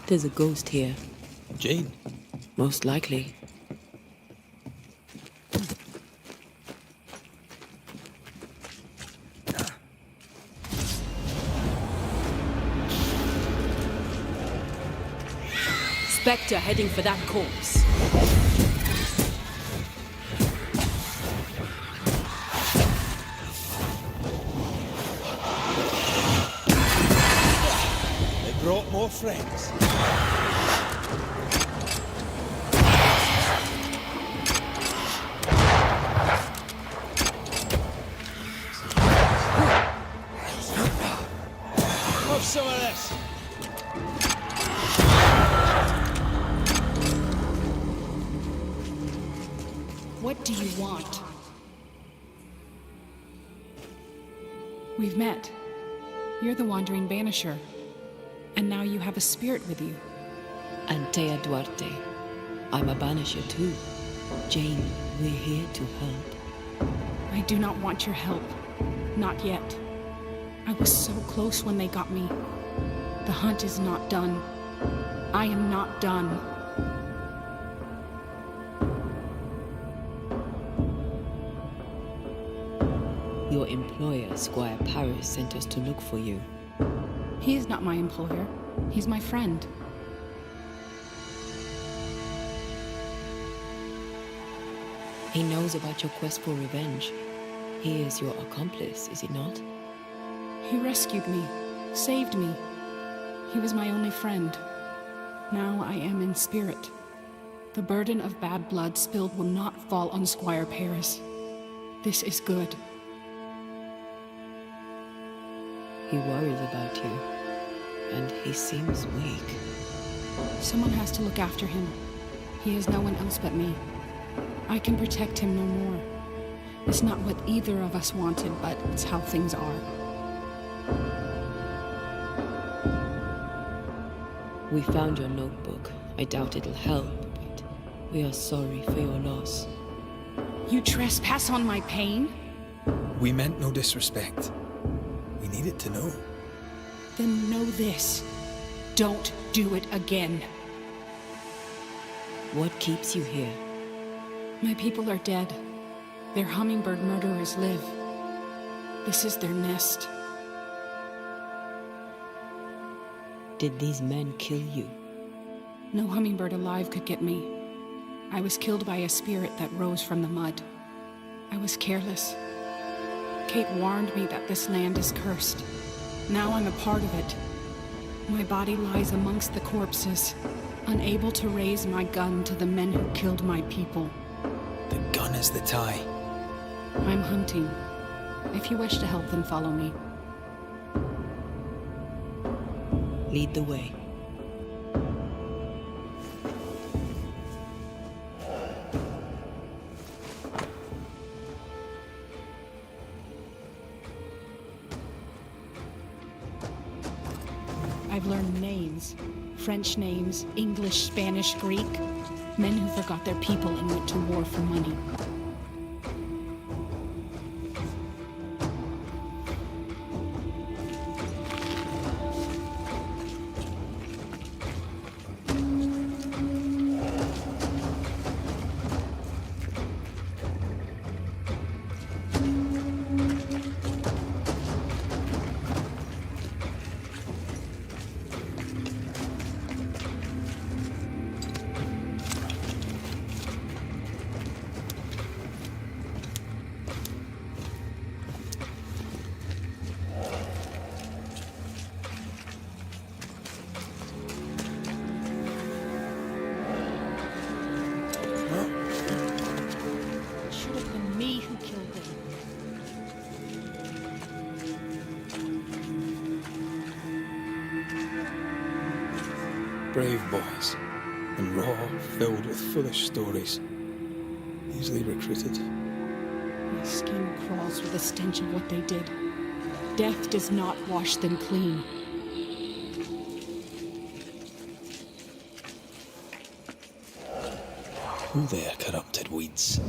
There's a ghost here. Jane? Most likely. Spectre heading for that corpse. They brought more friends. Have some of this. What do you want? We've met. You're the wandering Banisher. And now you have a spirit with you. Antea Duarte. I'm a Banisher too. Jane, we're here to help. I do not want your help. Not yet. I was so close when they got me. The hunt is not done. I am not done. Your employer, Squire Paris, sent us to look for you. He is not my employer. He's my friend. He knows about your quest for revenge. He is your accomplice, is he not? He rescued me, saved me. He was my only friend. Now I am in spirit. The burden of bad blood spilled will not fall on Squire Paris. This is good. He worries about you, and he seems weak. Someone has to look after him. He has no one else but me. I can protect him no more. It's not what either of us wanted, but it's how things are. We found your notebook. I doubt it'll help, but we are sorry for your loss. You trespass on my pain? We meant no disrespect. We needed to know. Then know this. Don't do it again. What keeps you here? My people are dead. Their hummingbird murderers live. This is their nest. Did these men kill you? No hummingbird alive could get me. I was killed by a spirit that rose from the mud. I was careless. Kate warned me that this land is cursed. Now I'm a part of it. My body lies amongst the corpses, unable to raise my gun to the men who killed my people. The gun is the tie. I'm hunting. If you wish to help, then follow me. Lead the way. I've learned names. French names, English, Spanish, Greek. Men who forgot their people and went to war for money. Brave boys, and raw, filled with foolish stories. Easily recruited. My skin crawls with the stench of what they did. Death does not wash them clean. Who there, corrupted weeds?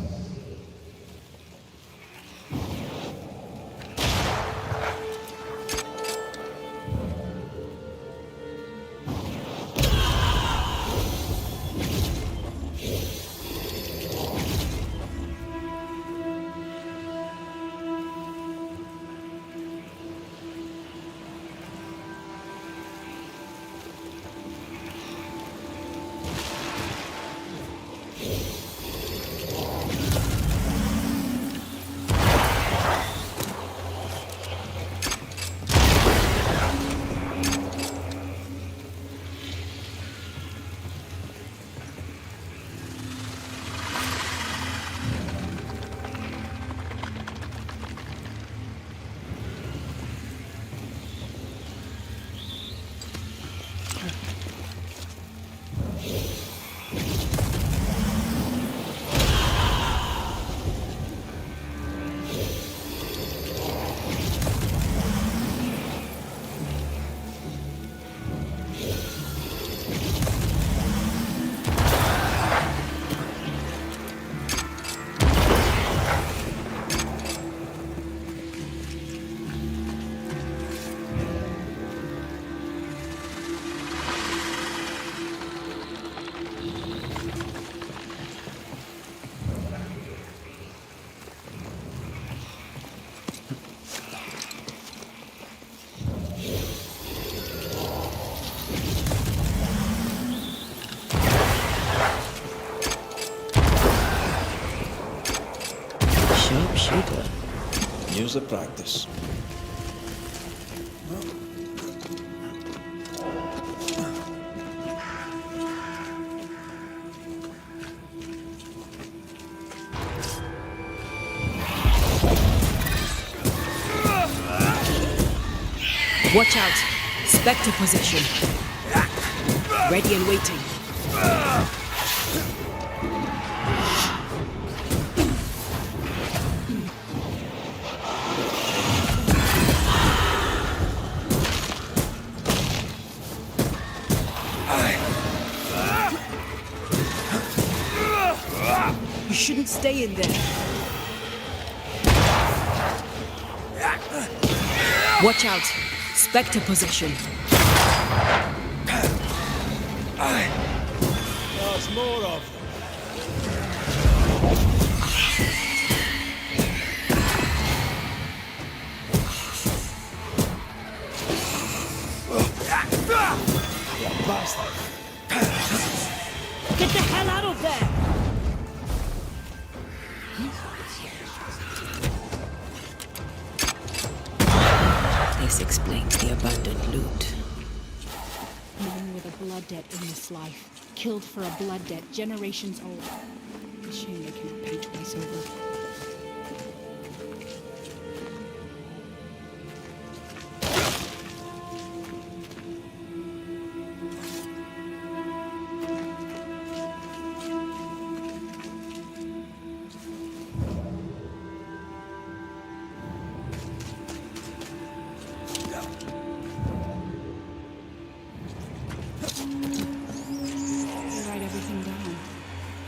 years of practice. Watch out! Spectre position. Ready and waiting. You shouldn't stay in there. Watch out! Spectre position. There's more of them. Get the hell out of there! This explains the abundant loot. Living with a blood debt in this life. Killed for a blood debt generations old. A shame they cannot pay twice over.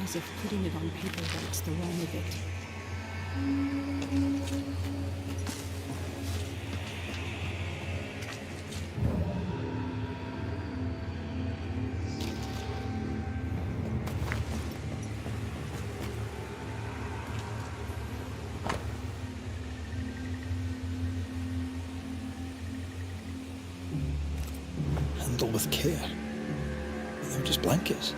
As if putting it on paper rights the wrong of it. Handle with care. They're just blankets.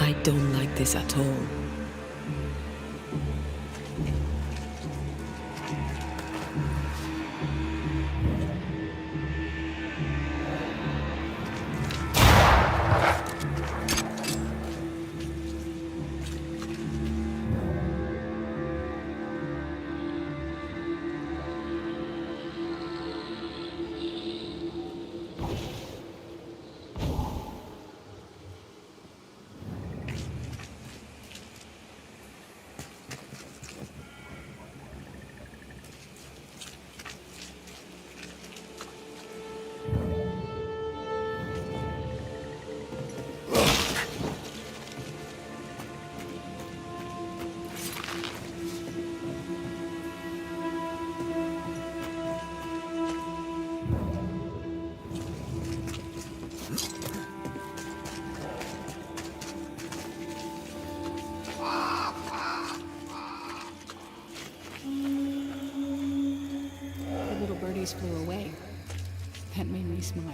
I don't like this at all. Flew away. That made me smile.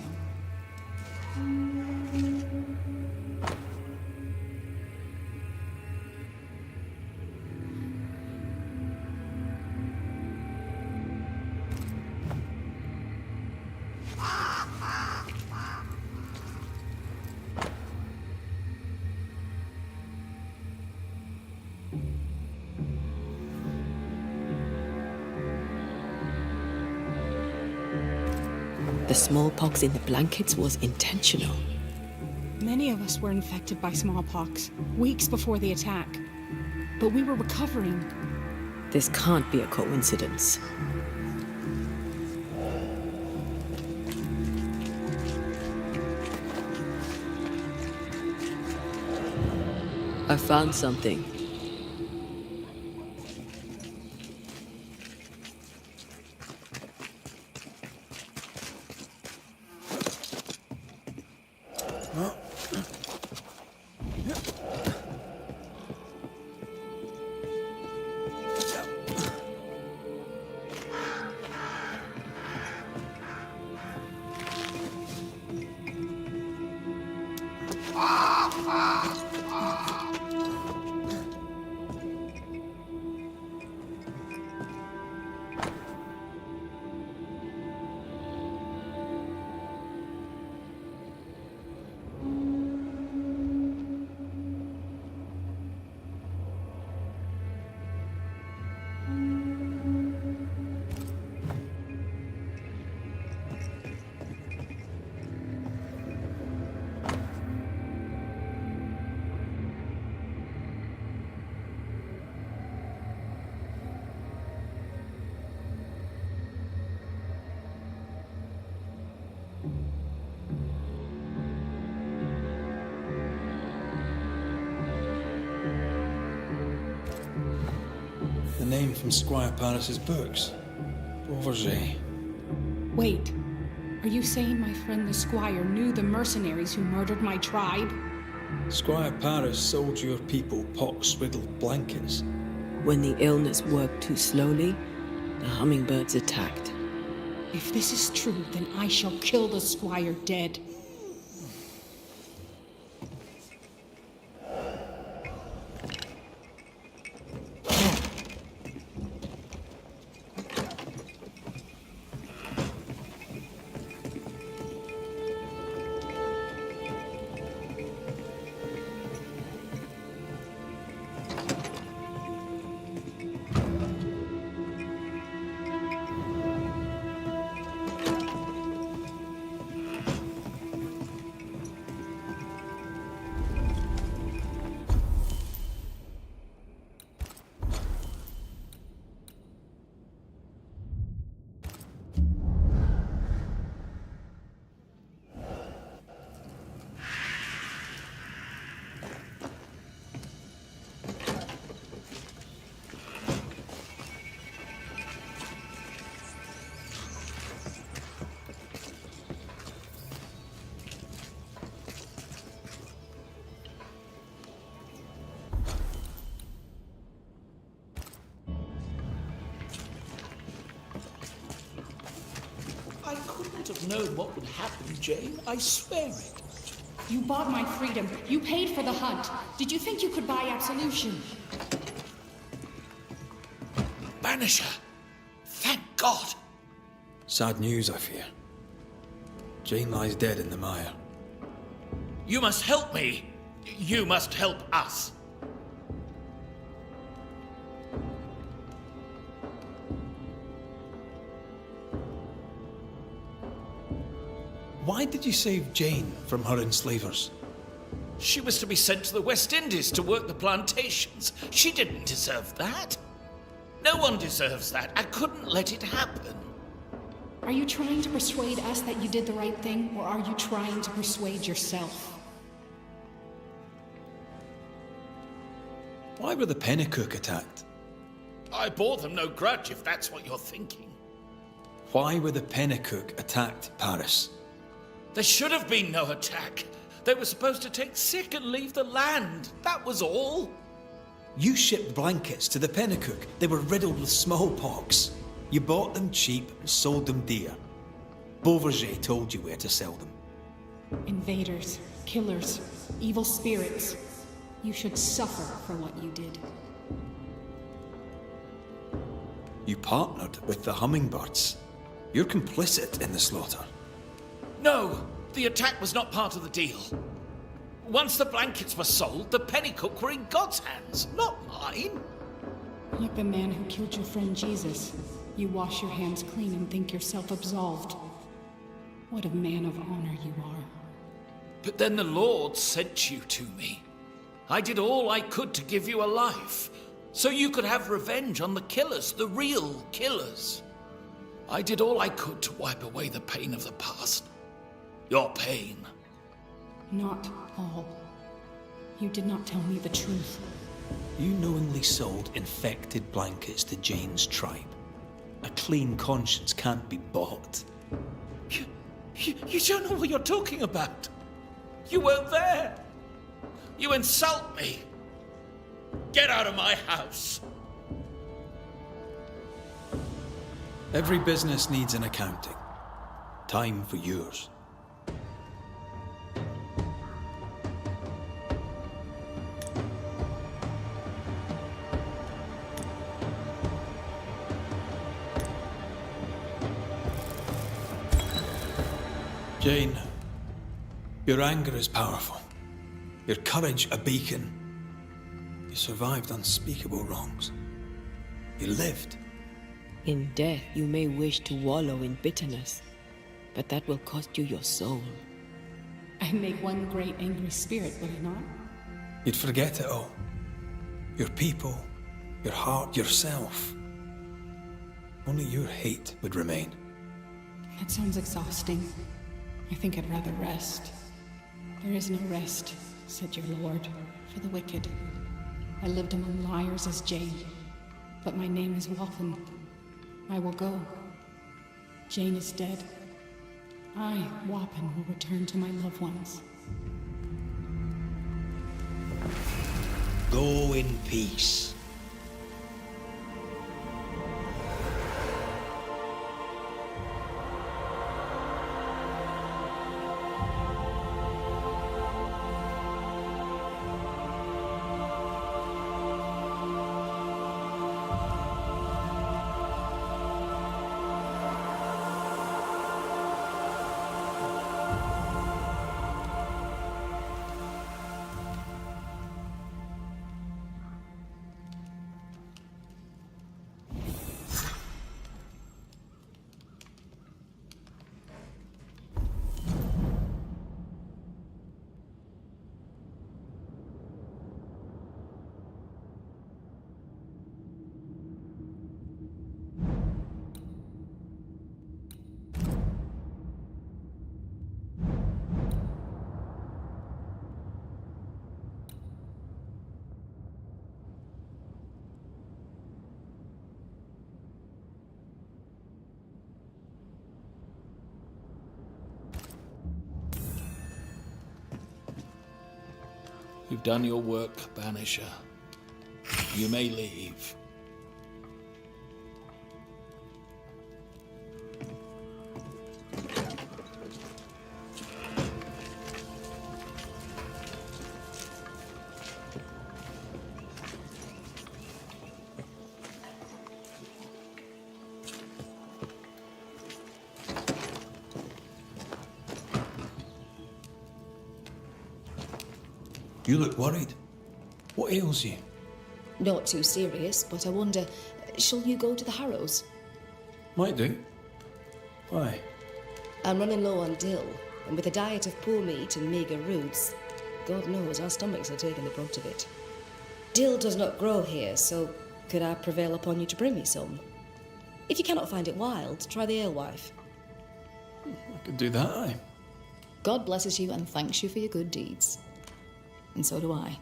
The smallpox in the blankets was intentional. Many of us were infected by smallpox weeks before the attack, but we were recovering. This can't be a coincidence. I found something. The name from Squire Paris's books. Beauverger. Wait, are you saying my friend the Squire knew the mercenaries who murdered my tribe? Squire Paris sold your people pox-riddled blankets. When the illness worked too slowly, the hummingbirds attacked. If this is true, then I shall kill the Squire dead. I couldn't have known what would happen, Jane. I swear it. You bought my freedom. You paid for the hunt. Did you think you could buy absolution? Banisher! Thank God! Sad news, I fear. Jane lies dead in the mire. You must help me. You must help us. Why did you save Jane from her enslavers? She was to be sent to the West Indies to work the plantations. She didn't deserve that. No one deserves that. I couldn't let it happen. Are you trying to persuade us that you did the right thing, or are you trying to persuade yourself? Why were the Pennycook attacked? I bore them no grudge, if that's what you're thinking. Why were the Pennycook attacked, Paris? There should have been no attack. They were supposed to take sick and leave the land. That was all. You shipped blankets to the Pennycook. They were riddled with smallpox. You bought them cheap and sold them dear. Beauverger told you where to sell them. Invaders, killers, evil spirits. You should suffer for what you did. You partnered with the hummingbirds. You're complicit in the slaughter. No, the attack was not part of the deal. Once the blankets were sold, the Pennycook were in God's hands, not mine. Like the man who killed your friend Jesus, you wash your hands clean and think yourself absolved. What a man of honor you are. But then the Lord sent you to me. I did all I could to give you a life, so you could have revenge on the killers, the real killers. I did all I could to wipe away the pain of the past. Your pain. Not all. You did not tell me the truth. You knowingly sold infected blankets to Jane's tribe. A clean conscience can't be bought. You don't know what you're talking about. You weren't there. You insult me. Get out of my house. Every business needs an accounting. Time for yours. Jane, your anger is powerful. Your courage a beacon. You survived unspeakable wrongs. You lived. In death, you may wish to wallow in bitterness, but that will cost you your soul. I make one great angry spirit, will I not? You'd forget it all. Your people, your heart, yourself. Only your hate would remain. That sounds exhausting. I think I'd rather rest. There is no rest, said your lord, for the wicked. I lived among liars as Jane, but my name is Wathen. I will go. Jane is dead. I, Wappen, will return to my loved ones. Go in peace. You've done your work, Banisher. You may leave. You look worried. What ails you? Not too serious, but I wonder, shall you go to the Harrows? Might do. Why? I'm running low on dill, and with a diet of poor meat and meagre roots, God knows our stomachs are taking the brunt of it. Dill does not grow here, so could I prevail upon you to bring me some? If you cannot find it wild, try the alewife. I could do that, aye. God blesses you and thanks you for your good deeds. And so do I.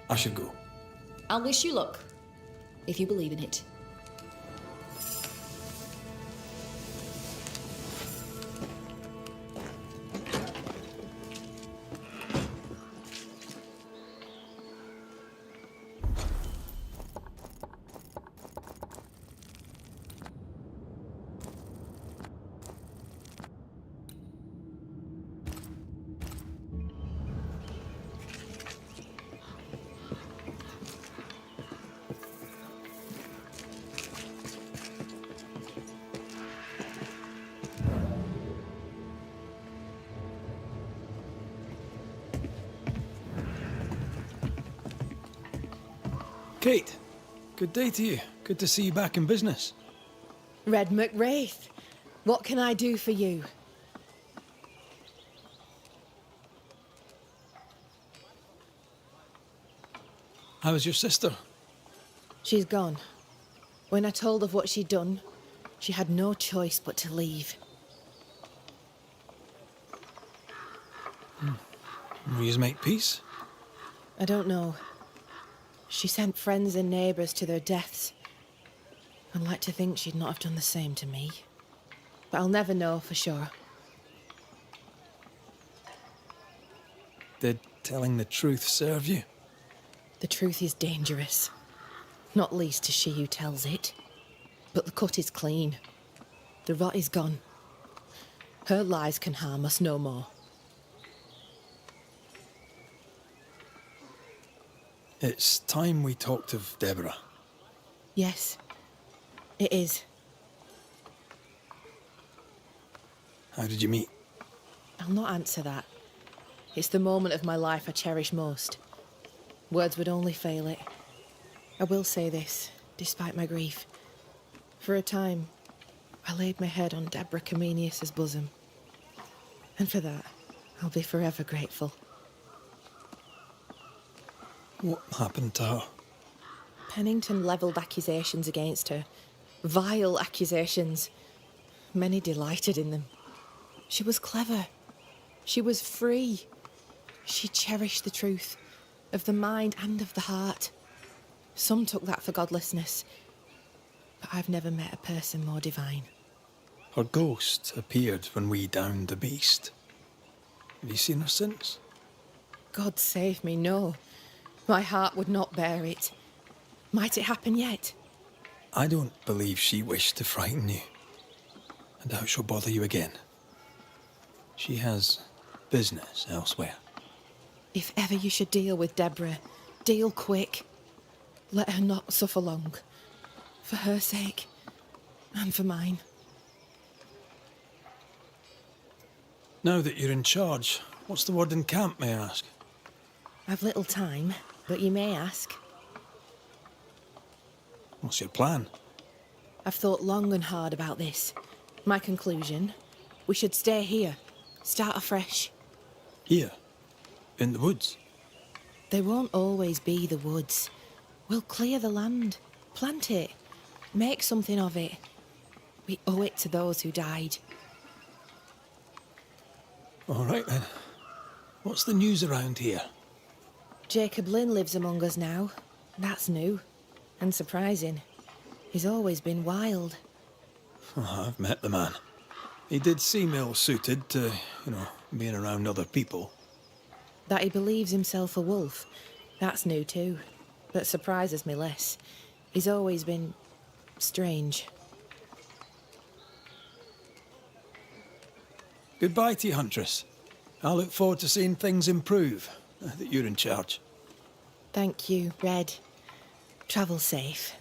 I should go. I'll wish you luck, if you believe in it. Kate, good day to you. Good to see you back in business. Red McWraith, what can I do for you? How was your sister? She's gone. When I told of what she'd done, she had no choice but to leave. Will you make peace? I don't know. She sent friends and neighbours to their deaths. I'd like to think she'd not have done the same to me. But I'll never know for sure. Did telling the truth serve you? The truth is dangerous. Not least to she who tells it. But the cut is clean. The rot is gone. Her lies can harm us no more. It's time we talked of Deborah. Yes, it is. How did you meet? I'll not answer that. It's the moment of my life I cherish most. Words would only fail it. I will say this, despite my grief. For a time, I laid my head on Deborah Comenius's bosom. And for that, I'll be forever grateful. What happened to her? Pennington levelled accusations against her. Vile accusations. Many delighted in them. She was clever. She was free. She cherished the truth, of the mind and of the heart. Some took that for godlessness, but I've never met a person more divine. Her ghost appeared when we downed the beast. Have you seen her since? God save me, no. My heart would not bear it. Might it happen yet? I don't believe she wished to frighten you. I doubt she'll bother you again. She has business elsewhere. If ever you should deal with Deborah, deal quick. Let her not suffer long. For her sake, and for mine. Now that you're in charge, what's the word in camp, may I ask? I've little time, but you may ask. What's your plan? I've thought long and hard about this. My conclusion, we should stay here. Start afresh. Here? In the woods? They won't always be the woods. We'll clear the land, plant it, make something of it. We owe it to those who died. All right then. What's the news around here? Jacob Lynn lives among us now. That's new. And surprising. He's always been wild. Oh, I've met the man. He did seem ill-suited to, being around other people. That he believes himself a wolf, that's new too. But surprises me less. He's always been strange. Goodbye to you, Huntress. I look forward to seeing things improve, now that you're in charge. Thank you, Red. Travel safe.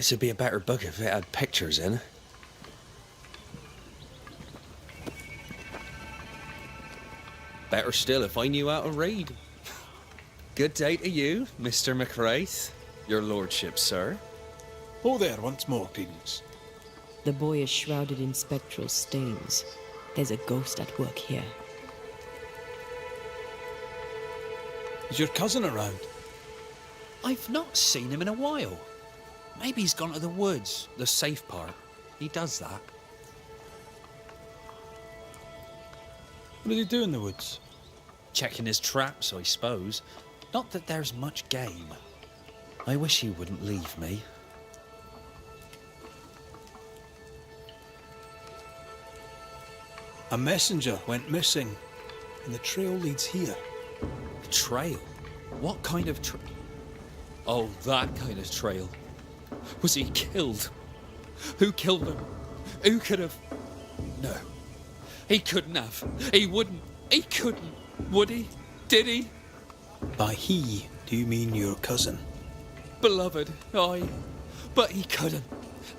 This would be a better book if it had pictures in. Better still if I knew how to read. Good day to you, Mr. McRaith. Your lordship, sir. Oh there, once more, Prudence. The boy is shrouded in spectral stains. There's a ghost at work here. Is your cousin around? I've not seen him in a while. Maybe he's gone to the woods, the safe part. He does that. What did he do in the woods? Checking his traps, I suppose. Not that there's much game. I wish he wouldn't leave me. A messenger went missing, and the trail leads here. A trail? What kind of trail? Oh, that kind of trail. Was he killed? Who killed him? Who could have? No. He couldn't have. He wouldn't. He couldn't. Would he? Did he? By he, do you mean your cousin? Beloved, aye. But he couldn't.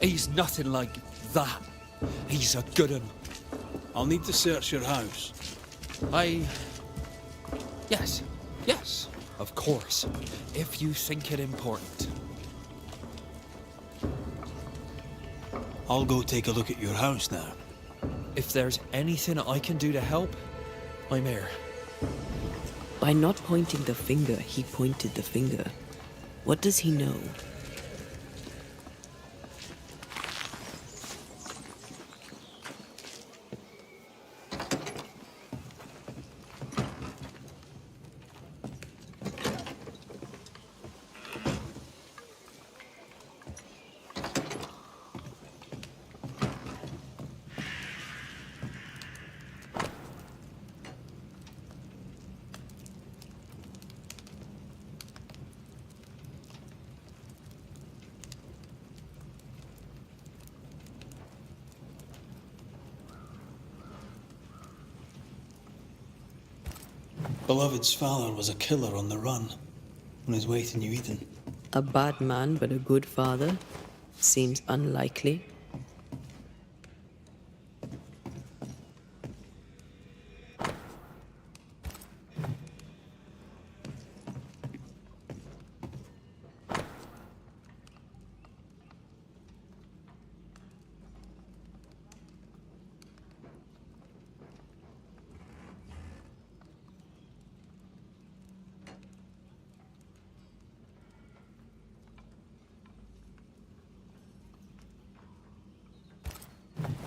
He's nothing like that. He's a good un. I'll need to search your house. Yes, of course. If you think it important. I'll go take a look at your house now. If there's anything I can do to help, I'm here. By not pointing the finger, he pointed the finger. What does he know? Beloved's father was a killer on the run, on his way to New Eden. A bad man, but a good father? Seems unlikely.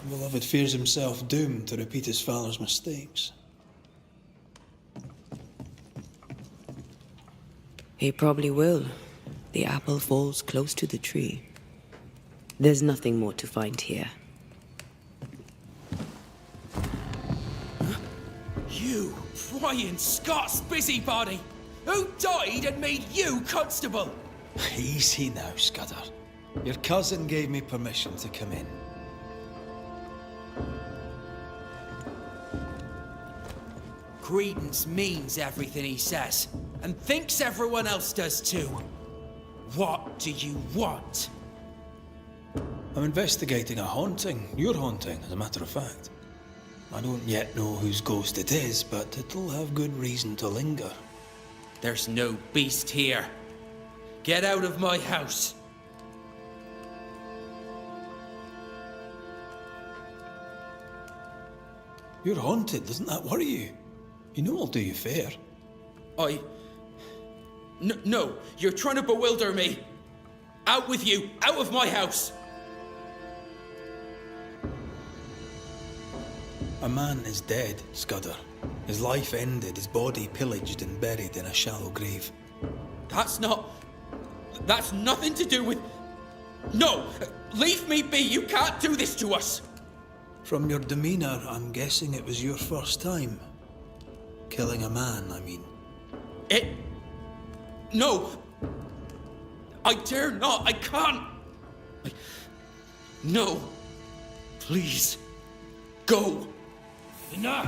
Beloved fears himself doomed to repeat his father's mistakes. He probably will. The apple falls close to the tree. There's nothing more to find here. You prying Scots busybody! Who died and made you constable? Easy now, Scudder. Your cousin gave me permission to come in. Credence means everything he says, and thinks everyone else does too. What do you want? I'm investigating a haunting. Your haunting, as a matter of fact. I don't yet know whose ghost it is, but it'll have good reason to linger. There's no beast here. Get out of my house. You're haunted, doesn't that worry you? You know I'll do you fair. No, you're trying to bewilder me. Out with you, out of my house. A man is dead, Scudder. His life ended, his body pillaged and buried in a shallow grave. That's nothing to do with... No! Leave me be! You can't do this to us! From your demeanour, I'm guessing it was your first time. Killing a man, I mean. No! I dare not! I can't! No! Please! Go! Enough!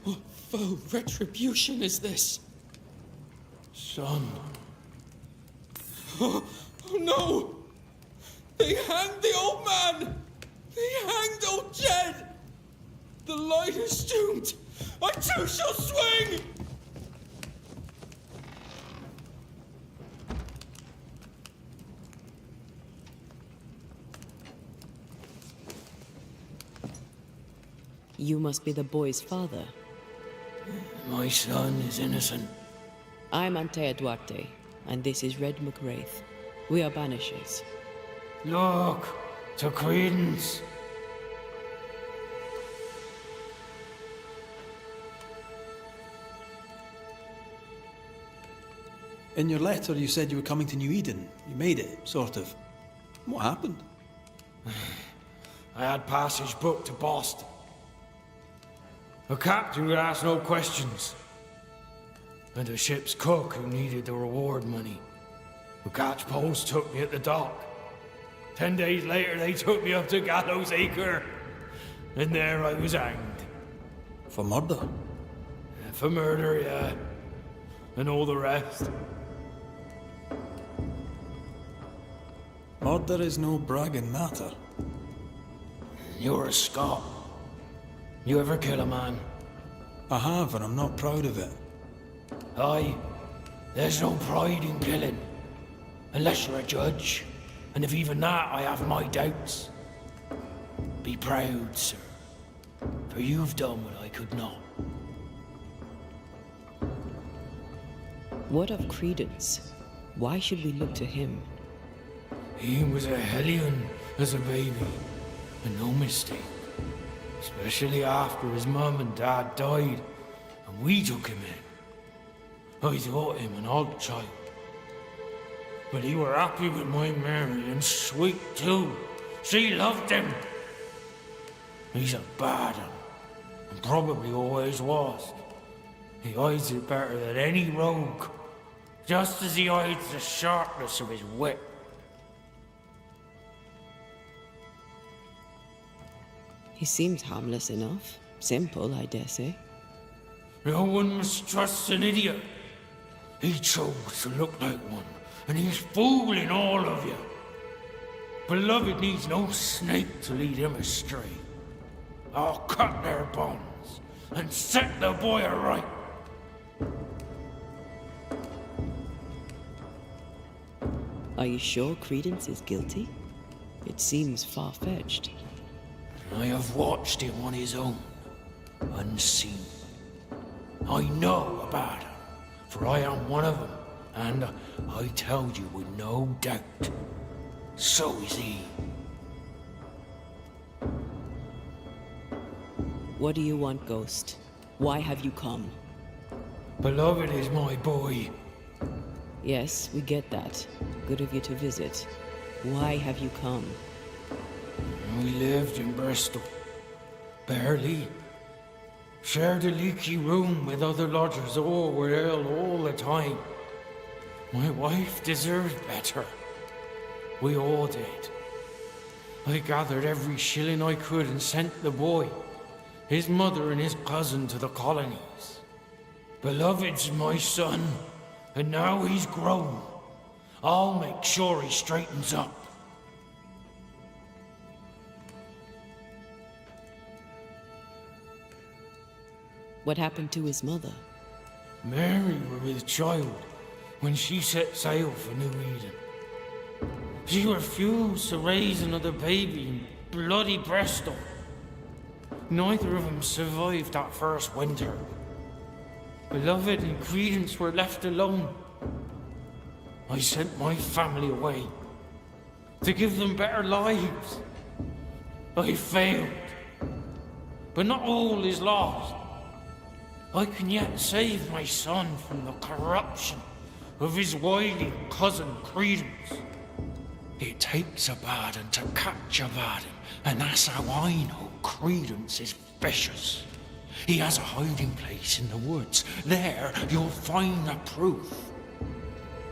What foul retribution is this? Son, Oh, no! They hanged the old man! They hanged old Jed! The light is doomed! I too shall swing! You must be the boy's father. My son is innocent. I'm Antea Duarte, and this is Red McWraith. We are Banishers. Look, to Credence. In your letter, you said you were coming to New Eden. You made it, sort of. What happened? I had passage booked to Boston. The captain would ask no questions. And the ship's cook who needed the reward money. The catch post took me at the dock. 10 days later, they took me up to Gallows Acre. And there I was hanged. For murder? For murder, yeah. And all the rest. Murder is no bragging matter. You're a Scot. You ever kill a man? I have, and I'm not proud of it. Aye. There's no pride in killing. Unless you're a judge. And if even that, I have my doubts. Be proud, sir. For you've done what I could not. What of Credence? Why should we look to him? He was a hellion as a baby. And no mistake. Especially after his mum and dad died. And we took him in. I thought him an odd child. But he were happy with my Mary, and sweet too. She loved him. He's a bad un, and probably always was. He hides it better than any rogue, just as he hides the sharpness of his wit. He seems harmless enough. Simple, I dare say. No one must trust an idiot. He chose to look like one, and he's fooling all of you. Beloved needs no snake to lead him astray. I'll cut their bonds and set the boy aright. Are you sure Credence is guilty? It seems far-fetched. I have watched him on his own, unseen. I know about him, for I am one of them, and I tell you with no doubt, so is he. What do you want, Ghost? Why have you come? Beloved is my boy. Yes, we get that. Good of you to visit. Why have you come? We lived in Bristol. Barely. Shared a leaky room with other lodgers. All were ill all the time. My wife deserved better. We all did. I gathered every shilling I could and sent the boy, his mother and his cousin to the colonies. Beloved's my son, and now he's grown. I'll make sure he straightens up. What happened to his mother? Mary were with child when she set sail for New Eden. She refused to raise another baby in bloody Bristol. Neither of them survived that first winter. Beloved and Credence were left alone. I sent my family away to give them better lives. I failed. But not all is lost. I can yet save my son from the corruption of his wily cousin Credence. It takes a bad un to catch a bad un, and that's how I know Credence is vicious. He has a hiding place in the woods. There you'll find the proof.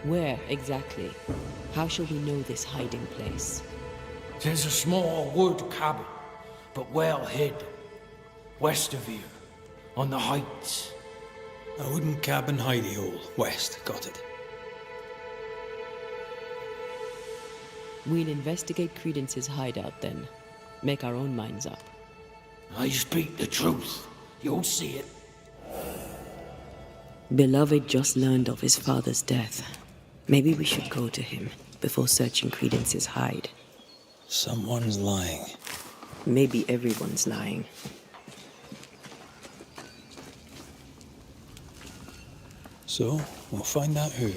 Where exactly? How shall we know this hiding place? There's a small wood cabin, but well hid, west of here. On the heights. A wooden cabin hidey hole, west, got it. We'll investigate Credence's hideout then. Make our own minds up. I speak the truth. You'll see it. Beloved just learned of his father's death. Maybe we should go to him before searching Credence's hide. Someone's lying. Maybe everyone's lying. So, we'll find out who.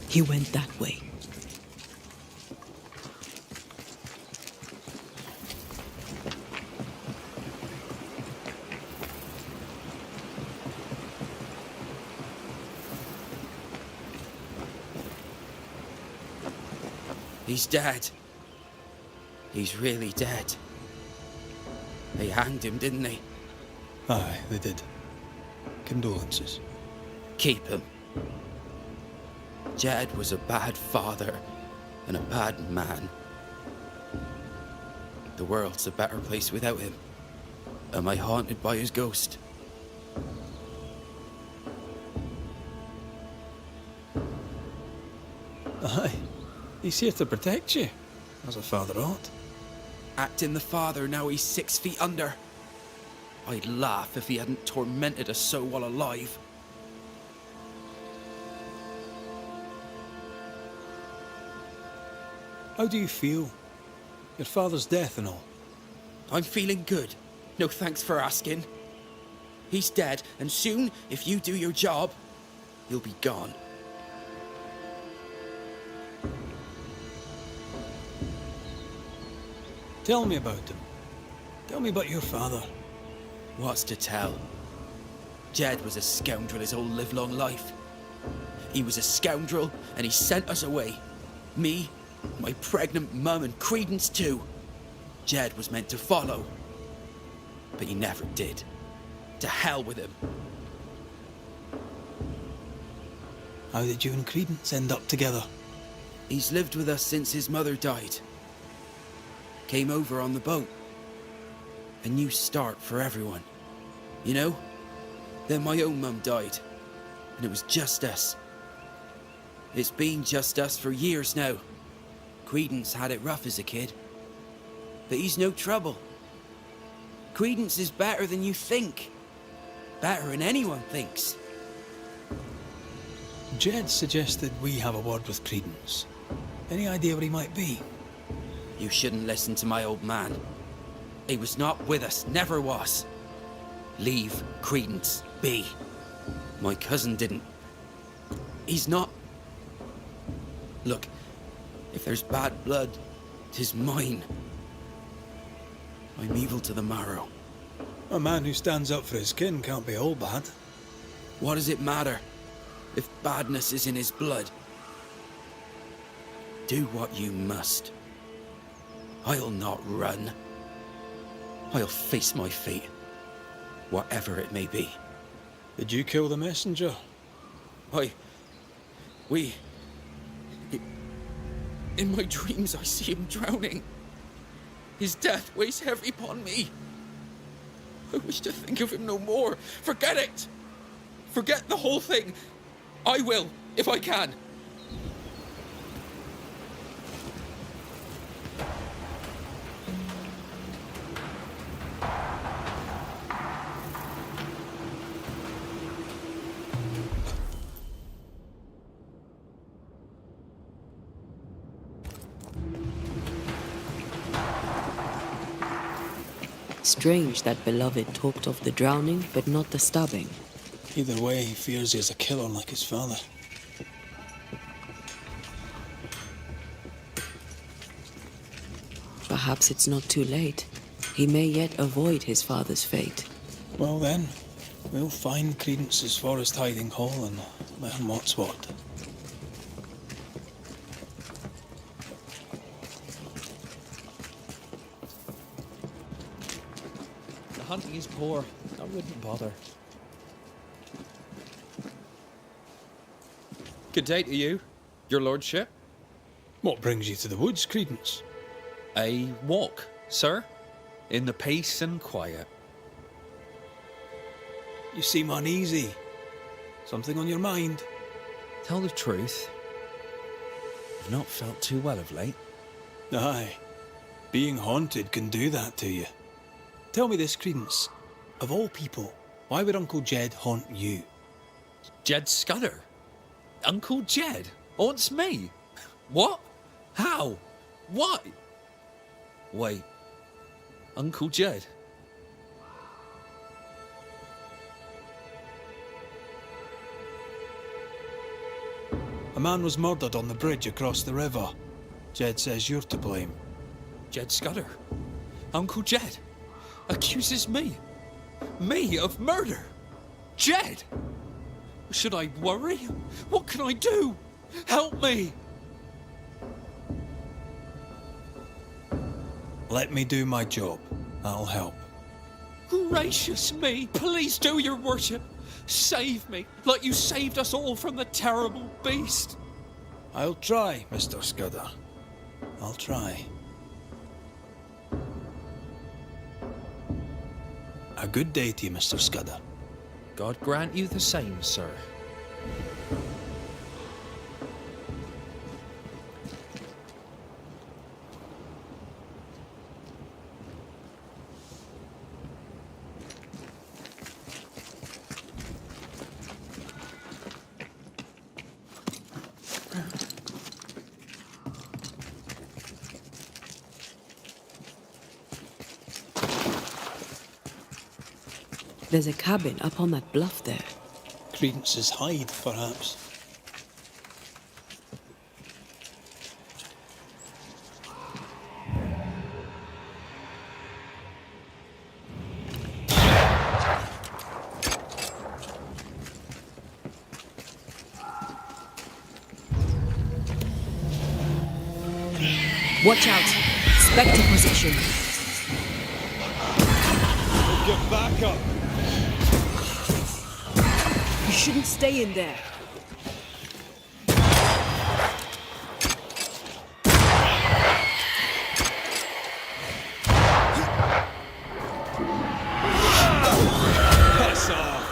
He went that way. He's dead. He's really dead. They hanged him, didn't they? Aye, they did. Condolences. Keep him. Jed was a bad father and a bad man. The world's a better place without him. Am I haunted by his ghost? Aye. He's here to protect you, as a father ought. Acting the father, now he's 6 feet under. I'd laugh if he hadn't tormented us so while alive. How do you feel? Your father's death and all. I'm feeling good. No thanks for asking. He's dead, and soon, if you do your job, he'll be gone. Tell me about him. Tell me about your father. What's to tell? Jed was a scoundrel his whole livelong life. He was a scoundrel, and he sent us away. Me, my pregnant mum, and Credence too. Jed was meant to follow. But he never did. To hell with him. How did you and Credence end up together? He's lived with us since his mother died. Came over on the boat. A new start for everyone. You know? Then my own mum died. And it was just us. It's been just us for years now. Credence had it rough as a kid. But he's no trouble. Credence is better than you think. Better than anyone thinks. Jed suggested we have a word with Credence. Any idea where he might be? You shouldn't listen to my old man. He was not with us, never was. Leave Credence be. My cousin didn't. He's not. Look, if there's bad blood, 'tis mine. I'm evil to the marrow. A man who stands up for his kin can't be all bad. What does it matter if badness is in his blood? Do what you must. I'll not run. I'll face my fate, whatever it may be. Did you kill the messenger? In my dreams I see him drowning. His death weighs heavy upon me. I wish to think of him no more. Forget it! Forget the whole thing. I will, if I can. Strange that Beloved talked of the drowning, but not the stabbing. Either way, he fears he is a killer like his father. Perhaps it's not too late. He may yet avoid his father's fate. Well then, we'll find Credence's forest hiding hole and learn what's what. hunting is poor. I wouldn't bother. Good day to you, your lordship. What brings you to the woods, Credence? A walk, sir, in the peace and quiet. You seem uneasy. Something on your mind? Tell the truth, I've not felt too well of late. Aye. Being haunted can do that to you. Tell me this, Credence. Of all people, why would Uncle Jed haunt you? Jed Scudder? Uncle Jed haunts me? What? How? Why? Wait. Uncle Jed? A man was murdered on the bridge across the river. Jed says you're to blame. Jed Scudder? Uncle Jed accuses me? Me of murder? Jed? Should I worry? What can I do? Help me! Let me do my job. That'll help. Gracious me! Please do, your worship! Save me, like you saved us all from the terrible beast! I'll try, Mr. Scudder. I'll try. A good day to you, Mr. Scudder. God grant you the same, sir. There's a cabin up on that bluff there. Credence's hide, perhaps. Watch out! Spectre position. Get back up! You shouldn't stay in there. Piss off!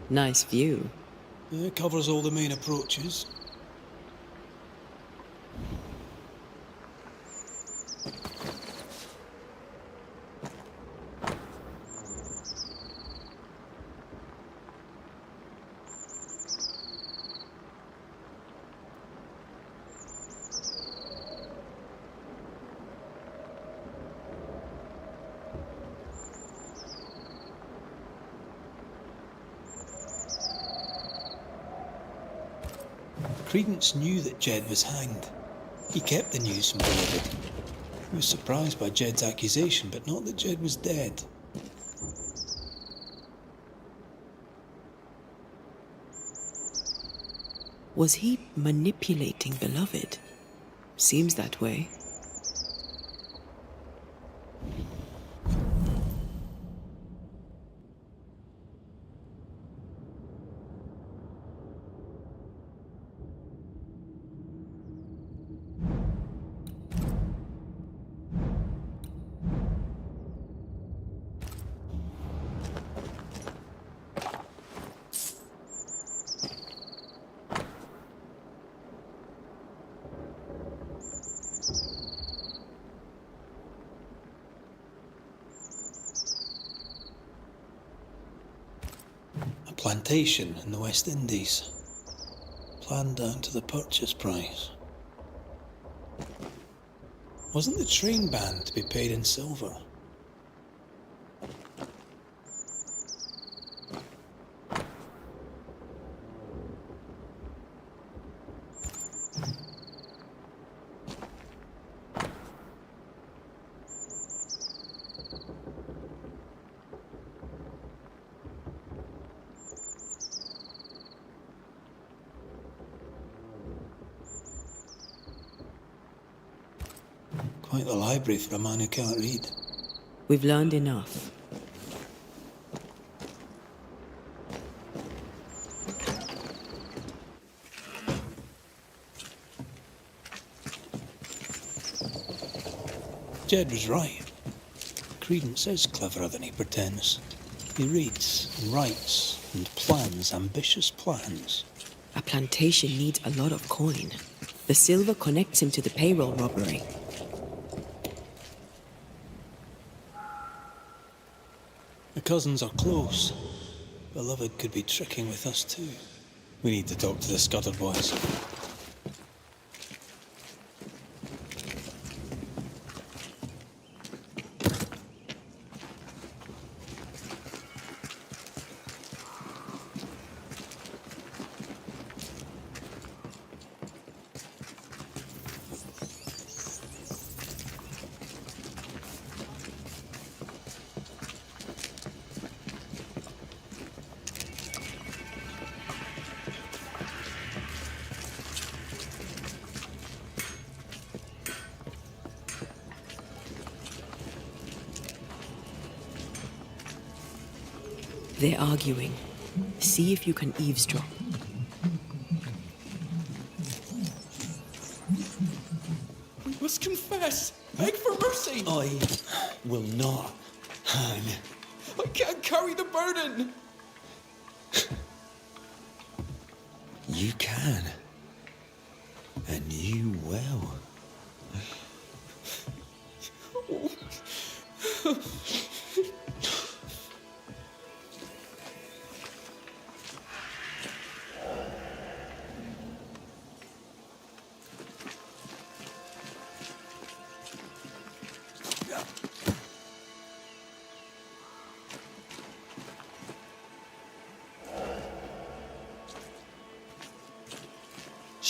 Nice view. It covers all the main approaches. Credence knew that Jed was hanged. He kept the news from David. He was surprised by Jed's accusation, but not that Jed was dead. Was he manipulating Beloved? Seems that way. Plantation in the West Indies. Planned down to the purchase price. Wasn't the train band to be paid in silver? Quite the library for a man who can't read. We've learned enough. Jed was right. Credence is cleverer than he pretends. He reads and writes and plans ambitious plans. A plantation needs a lot of coin. The silver connects him to the payroll robbery. The cousins are close. Beloved could be tricking with us too. We need to talk to the Scudder boys. They're arguing. See if you can eavesdrop. We must confess. Beg for mercy. I will not hang. I can't carry the burden. You can. And you will.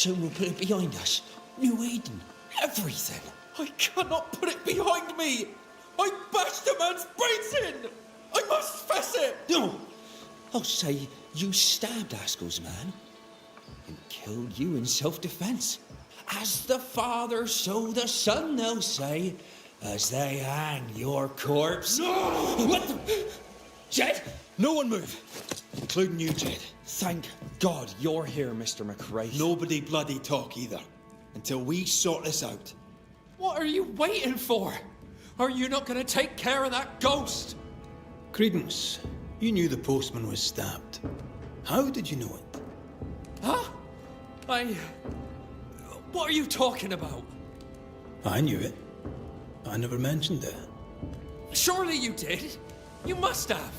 Soon we'll put it behind us. New Eden, everything. I cannot put it behind me! I bashed a man's brains in! I must fess it! No! I'll say you stabbed Askell's man and killed you in self-defence. As the Father, so the Son, they'll say, as they hang your corpse. No! What the... Jed? No one move! Including you, Jed. Thank God you're here, Mr. McRae. Nobody bloody talk either. Until we sort this out. What are you waiting for? Are you not going to take care of that ghost? Credence, you knew the postman was stabbed. How did you know it? Huh? What are you talking about? I knew it. I never mentioned it. Surely you did. You must have.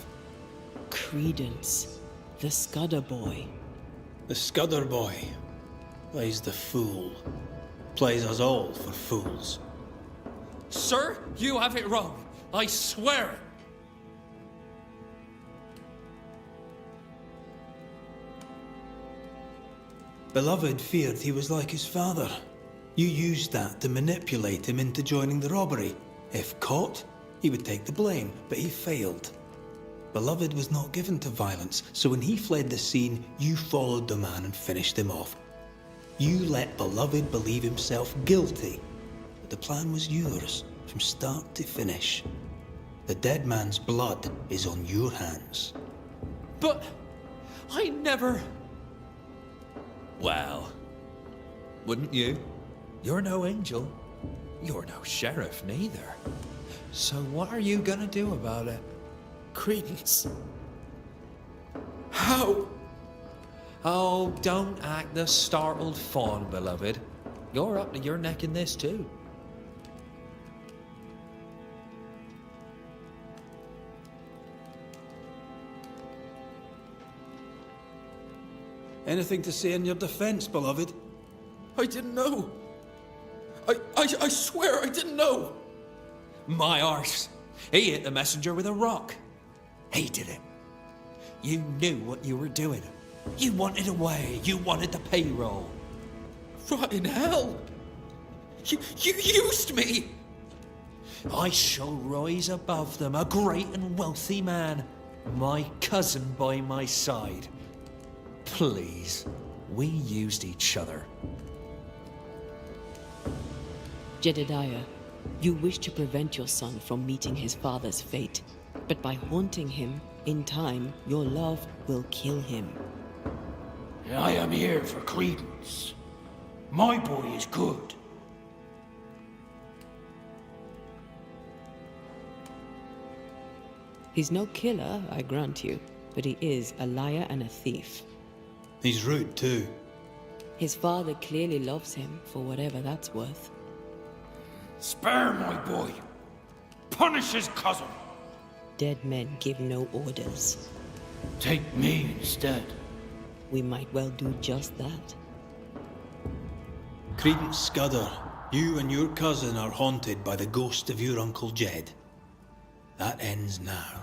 Credence, the Scudder boy. The Scudder boy plays the fool. Plays us all for fools. Sir, you have it wrong. I swear it. Beloved feared he was like his father. You used that to manipulate him into joining the robbery. If caught, he would take the blame, but he failed. Beloved was not given to violence, so when he fled the scene, you followed the man and finished him off. You let Beloved believe himself guilty, but the plan was yours from start to finish. The dead man's blood is on your hands. But I never... Well, wouldn't you? You're no angel. You're no sheriff neither. So what are you gonna do about it? Credence. How? Oh, don't act the startled fawn, beloved. You're up to your neck in this too. Anything to say in your defense, beloved? I didn't know. I swear I didn't know. My arse. He hit the messenger with a rock. He did it. You knew what you were doing. You wanted away. You wanted the payroll. Rotting hell. You used me. I shall rise above them, a great and wealthy man. My cousin by my side. Please, we used each other. Jedediah, you wish to prevent your son from meeting his father's fate, but by haunting him, in time, your love will kill him. I am here for Credence. My boy is good. He's no killer, I grant you, but he is a liar and a thief. He's rude too. His father clearly loves him, for whatever that's worth. Spare my boy. Punish his cousin. Dead men give no orders. Take me instead. We might well do just that. Credence Scudder, you and your cousin are haunted by the ghost of your Uncle Jed. That ends now.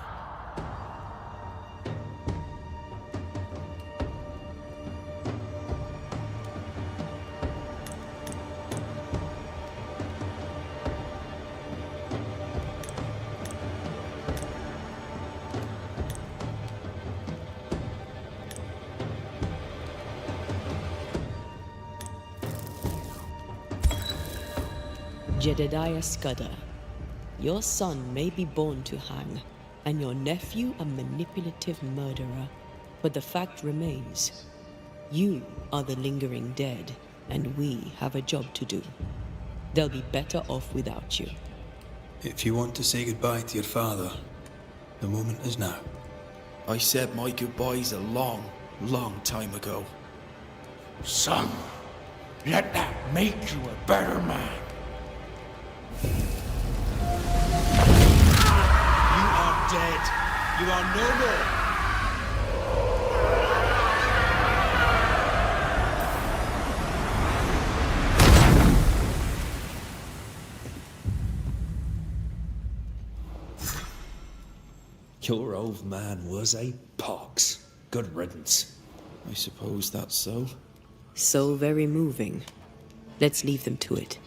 Jedediah Scudder, your son may be born to hang, and your nephew a manipulative murderer, but the fact remains. You are the lingering dead, and we have a job to do. They'll be better off without you. If you want to say goodbye to your father, the moment is now. I said my goodbyes a long, long time ago. Son, let that make you a better man. You are dead. You are no more. Your old man was a pox. Good riddance. I suppose that's so. So very moving. Let's leave them to it.